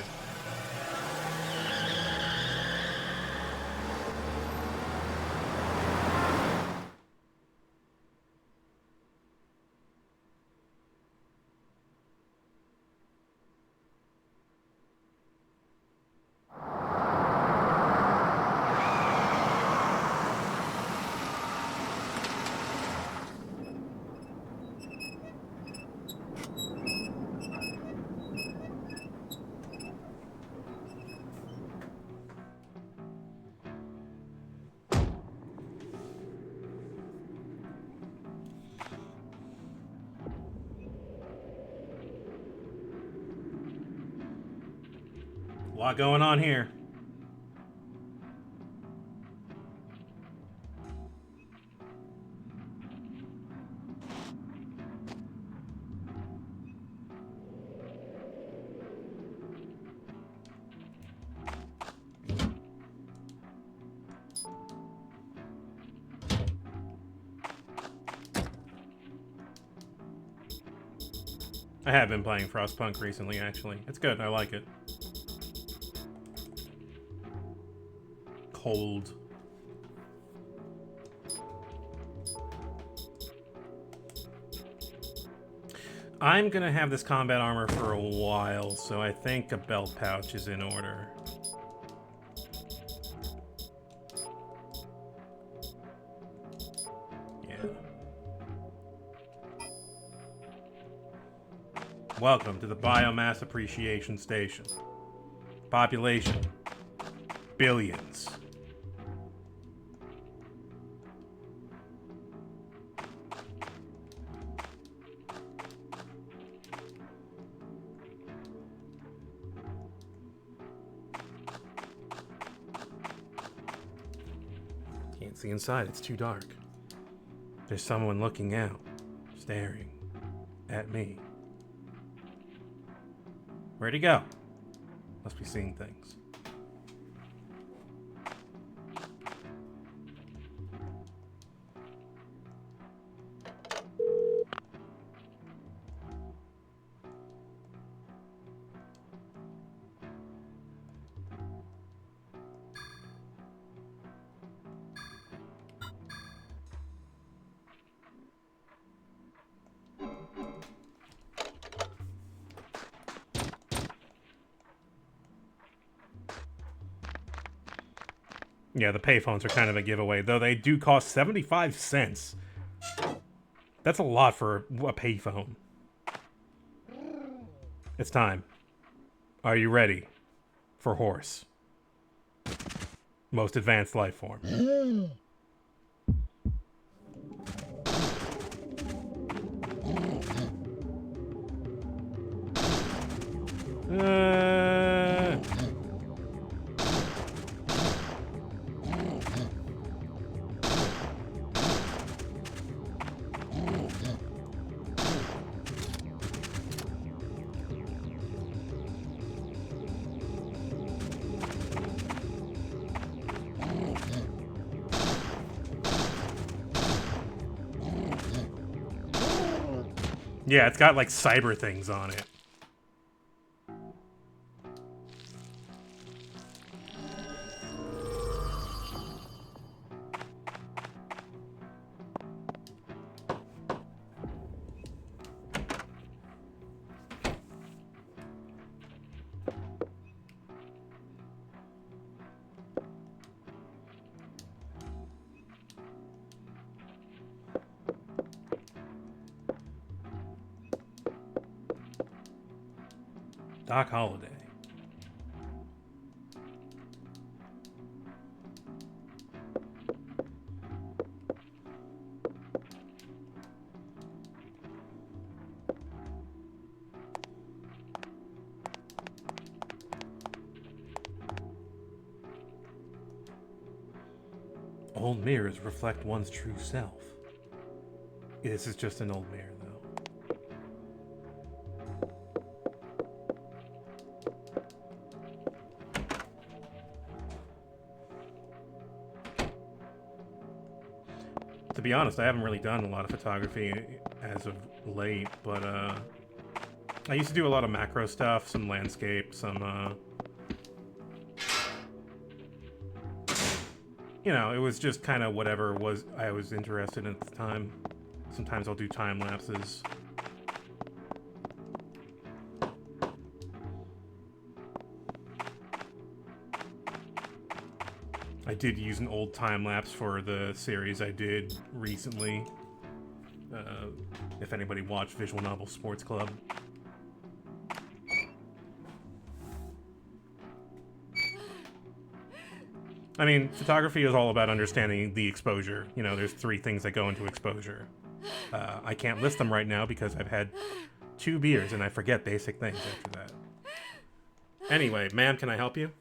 A lot going on here. I have been playing Frostpunk recently, actually. It's good. I like it. Cold. I'm gonna have this combat armor for a while, so I think a belt pouch is in order. Yeah. Welcome to the Biomass Appreciation Station. Population: billions. Can't see inside, it's too dark. There's someone looking out, staring at me. Where'd he go? Must be seeing things. Yeah, the payphones are kind of a giveaway, though they do cost 75 cents. That's a lot for a payphone. It's time. Are you ready for horse? Most advanced life form. Yeah, it's got like cyber things on it. Doc Holliday. Old mirrors reflect one's true self. This is just an old mirror, though. To be honest, I haven't really done a lot of photography as of late, but I used to do a lot of macro stuff, some landscape, some you know, it was just kind of whatever I was interested in at the time. Sometimes I'll do time lapses. I did use an old time lapse for the series I did recently. If anybody watched Visual Novel Sports Club. I mean, photography is all about understanding the exposure. You know, there's 3 things that go into exposure. I can't list them right now because I've had 2 beers and I forget basic things after that. Anyway, ma'am, can I help you?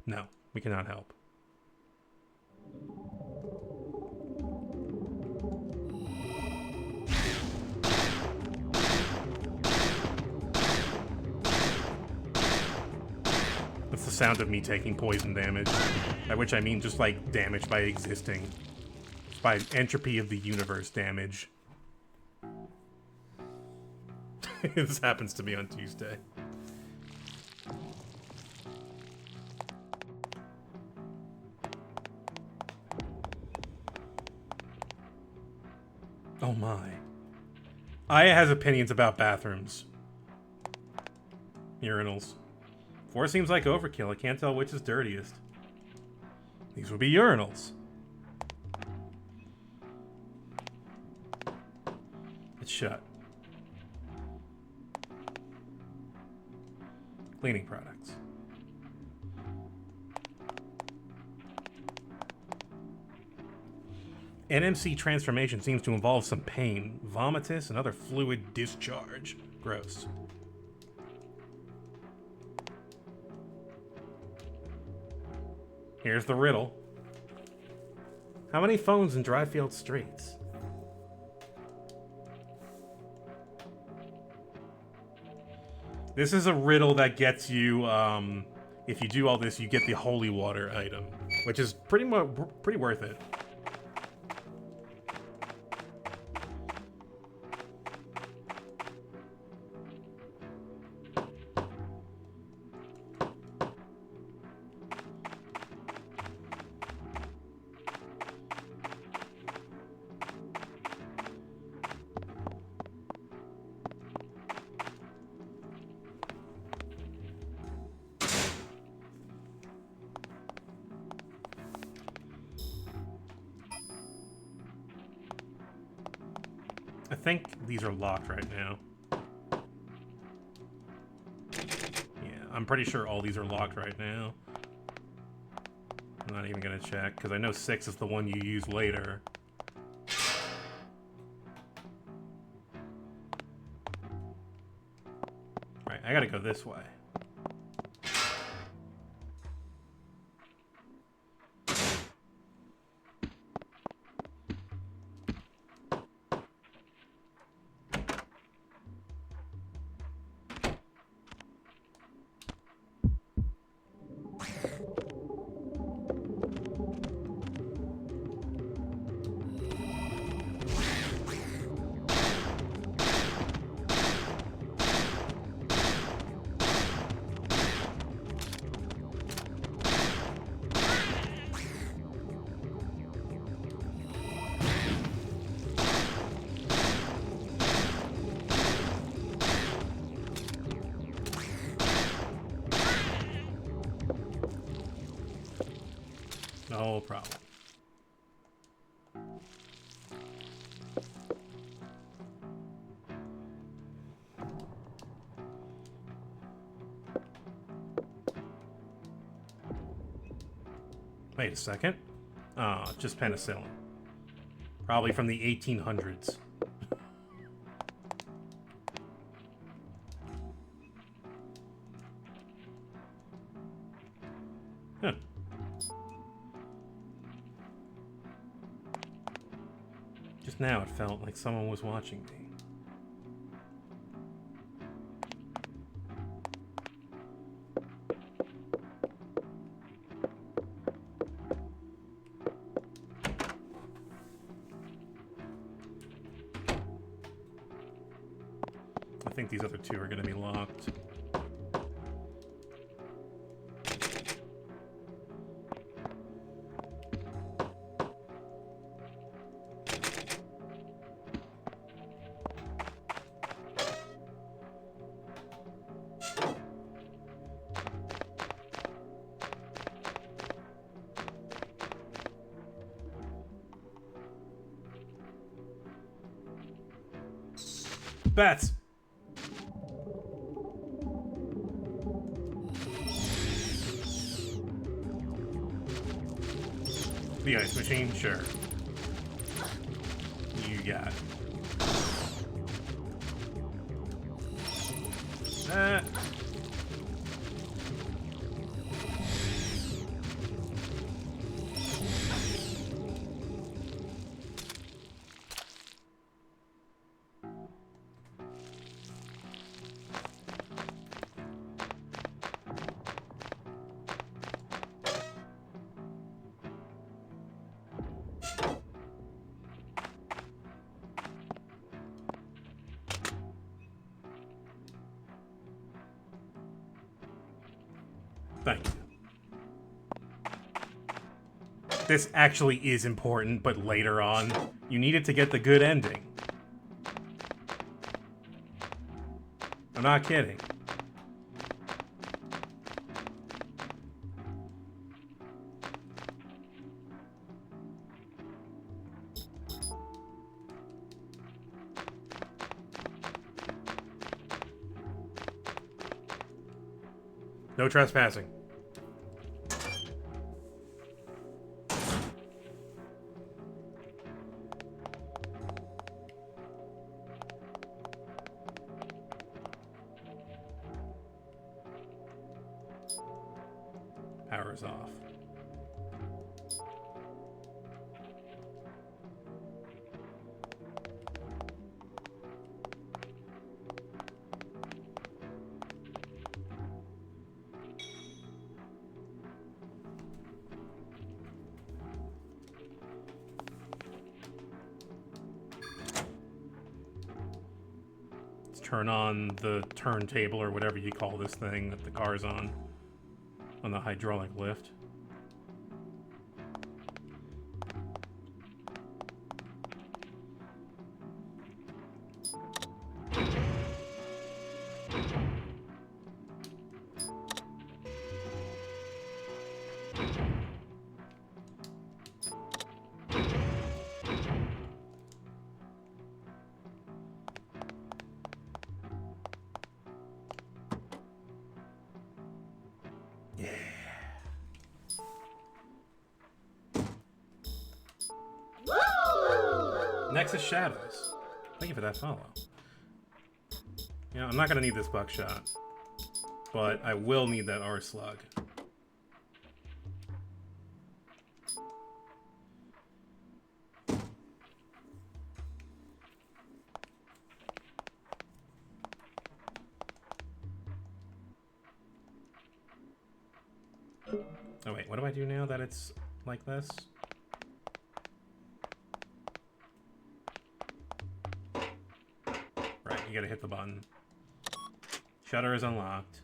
No, we cannot help. It's the sound of me taking poison damage. By which I mean just like damage by existing. Just by entropy of the universe damage. This happens to me on Tuesday. Oh my. Aya has opinions about bathrooms. Urinals. 4 seems like overkill. I can't tell which is dirtiest. These would be urinals. It's shut. Cleaning products. NMC transformation seems to involve some pain, vomitus, and other fluid discharge. Gross. Here's the riddle. How many phones in Dryfield streets? This is a riddle that gets you, if you do all this, you get the holy water item, which is pretty worth it. I think these are locked right now. Yeah, I'm pretty sure all these are locked right now. I'm not even gonna check, because I know 6 is the one you use later. Right, I gotta go this way. No problem. Wait a second. Oh, just penicillin. Probably from the 1800s. Huh. Just now it felt like someone was watching me. I think these other two are going to be locked. Bats! The ice machine? Sure. You got it. Thank you. This actually is important, but later on, you need it to get the good ending. I'm not kidding. No trespassing. Power's off. Let's turn on the turntable or whatever you call this thing that the car's on the hydraulic lift. Nexus Shadows. Thank you for that follow. I'm not gonna need this buckshot, but I will need that R slug. Oh wait, what do I do now that it's like this? Right, you gotta hit the button. Shutter is unlocked.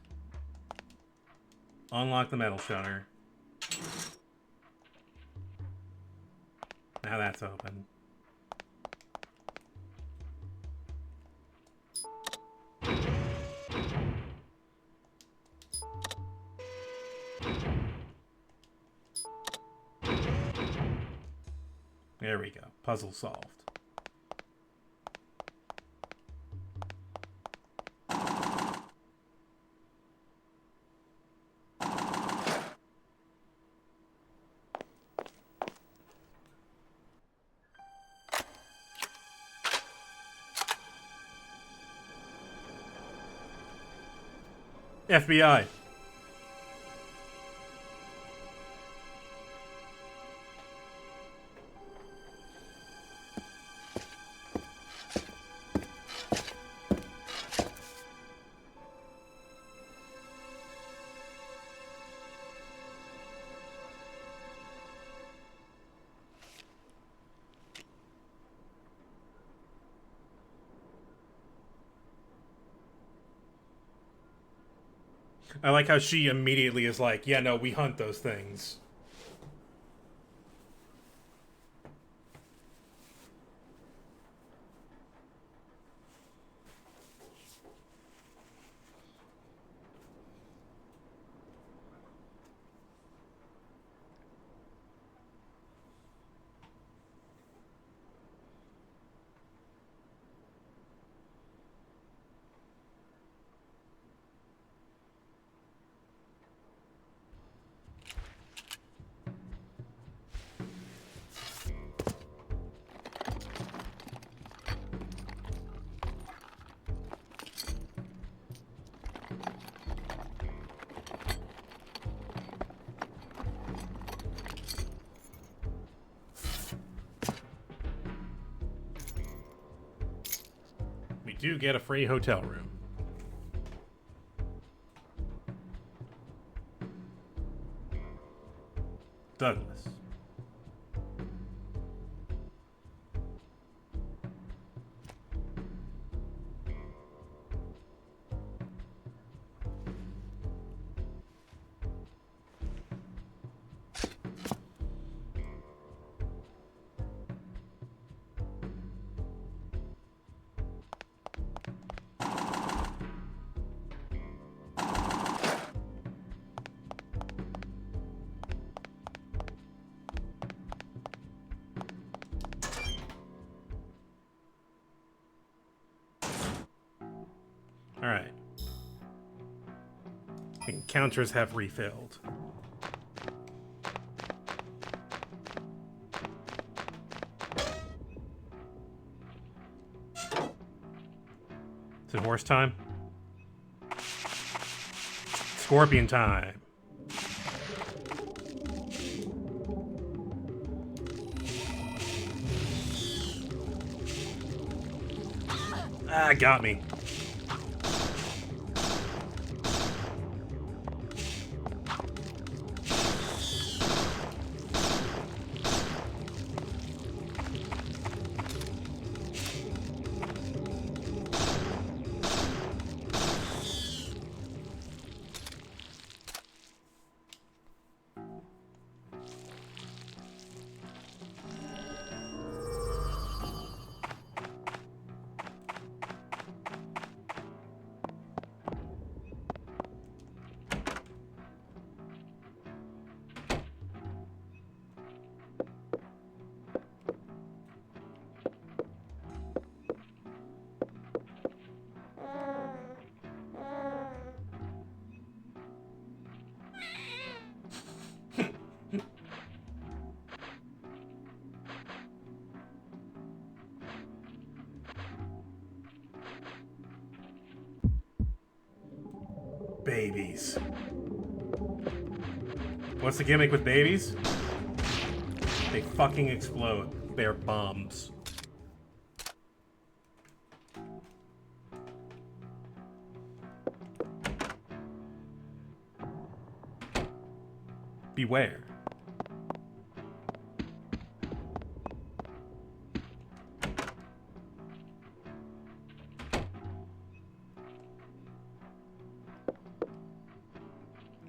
Unlock the metal shutter. Now that's open. There we go. Puzzle solved. FBI. I like how she immediately is like, yeah, no, we hunt those things. We do get a free hotel room. Douglas. Alright. Encounters have refilled. Is it horse time? Scorpion time. Ah, got me. Babies. What's the gimmick with babies? They fucking explode. They're bombs. Beware.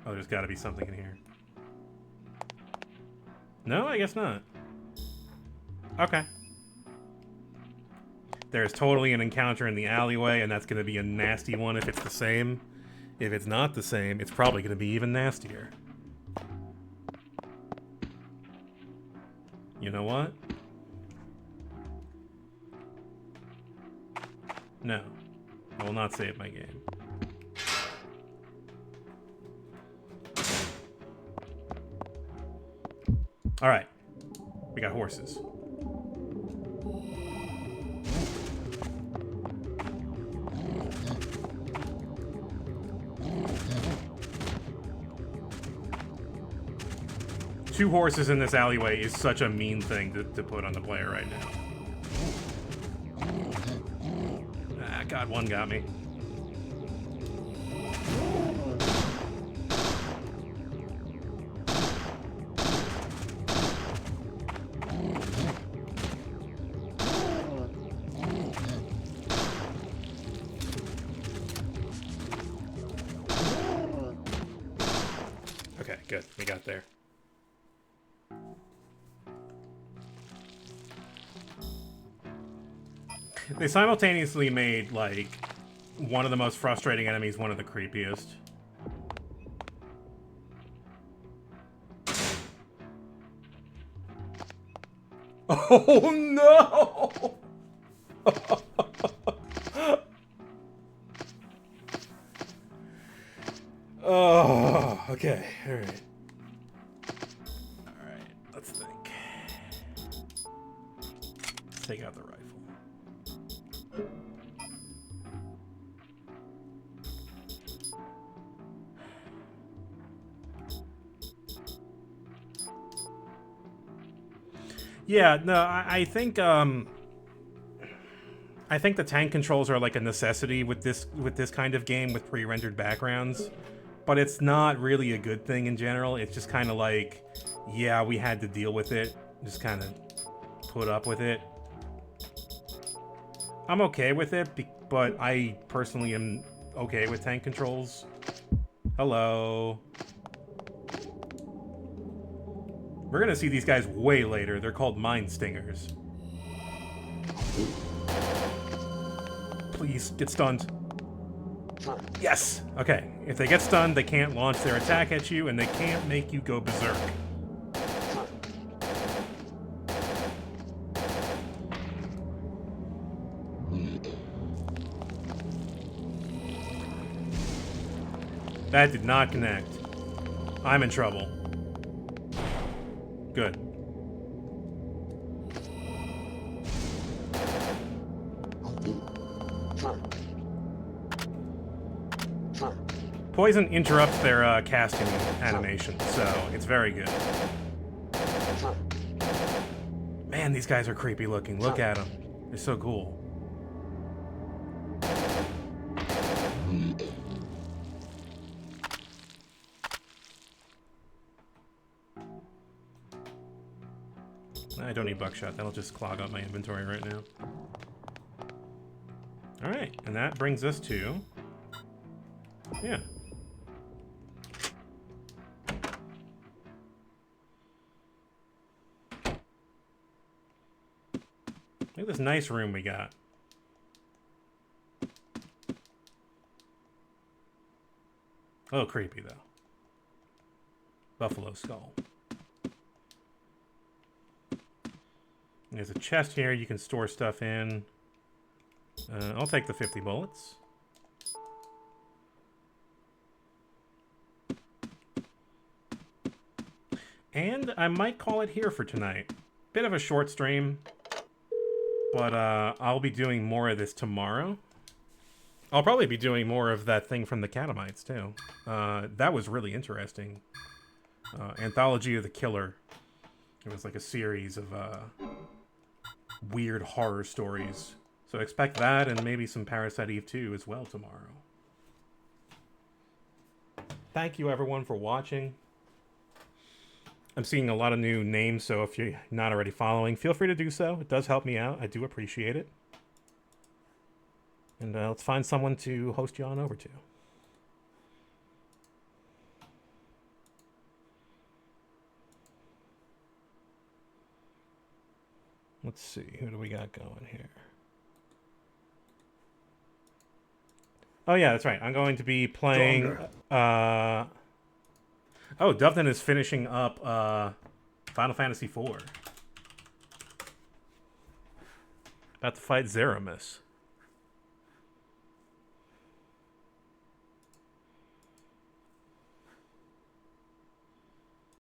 Oh, there's got to be something in here. No, I guess not. Okay. There's totally an encounter in the alleyway, and that's going to be a nasty one if it's the same. If it's not the same, it's probably going to be even nastier. You know what? No. I will not save my game. Alright. We got horses. Two horses in this alleyway is such a mean thing to put on the player right now. Ah, God, one got me. Okay, good. We got there. They simultaneously made, like, one of the most frustrating enemies one of the creepiest. Oh, no! Oh, okay. All right. All right. Let's think. Let's take out the rifle. Yeah, no, I think the tank controls are like a necessity with this kind of game with pre-rendered backgrounds, but it's not really a good thing in general. It's just kind of like, yeah, we had to deal with it, just kind of put up with it. I'm okay with it, but I personally am okay with tank controls. Hello. We're gonna see these guys way later. They're called Mind Stingers. Please, get stunned. Yes! Okay, if they get stunned, they can't launch their attack at you, and they can't make you go berserk. That did not connect. I'm in trouble. Good. Poison interrupts their casting animation, so it's very good. Man, these guys are creepy looking. Look at them. They're so cool. I don't need buckshot. That'll just clog up my inventory right now. Alright, and that brings us to... Yeah. Look at this nice room we got. A little creepy, though. Buffalo skull. There's a chest here you can store stuff in. I'll take the 50 bullets. And I might call it here for tonight. Bit of a short stream. But I'll be doing more of this tomorrow. I'll probably be doing more of that thing from the Catamites, too. That was really interesting. Anthology of the Killer. It was like a series of weird horror stories. So expect that and maybe some Parasite Eve 2 as well tomorrow. Thank you, everyone, for watching. I'm seeing a lot of new names, so if you're not already following, feel free to do so. It does help me out. I do appreciate it. And let's find someone to host you on over to. Let's see. Who do we got going here? Oh, yeah, that's right. I'm going to be playing... Oh, Dovden is finishing up Final Fantasy IV. About to fight Zeramis.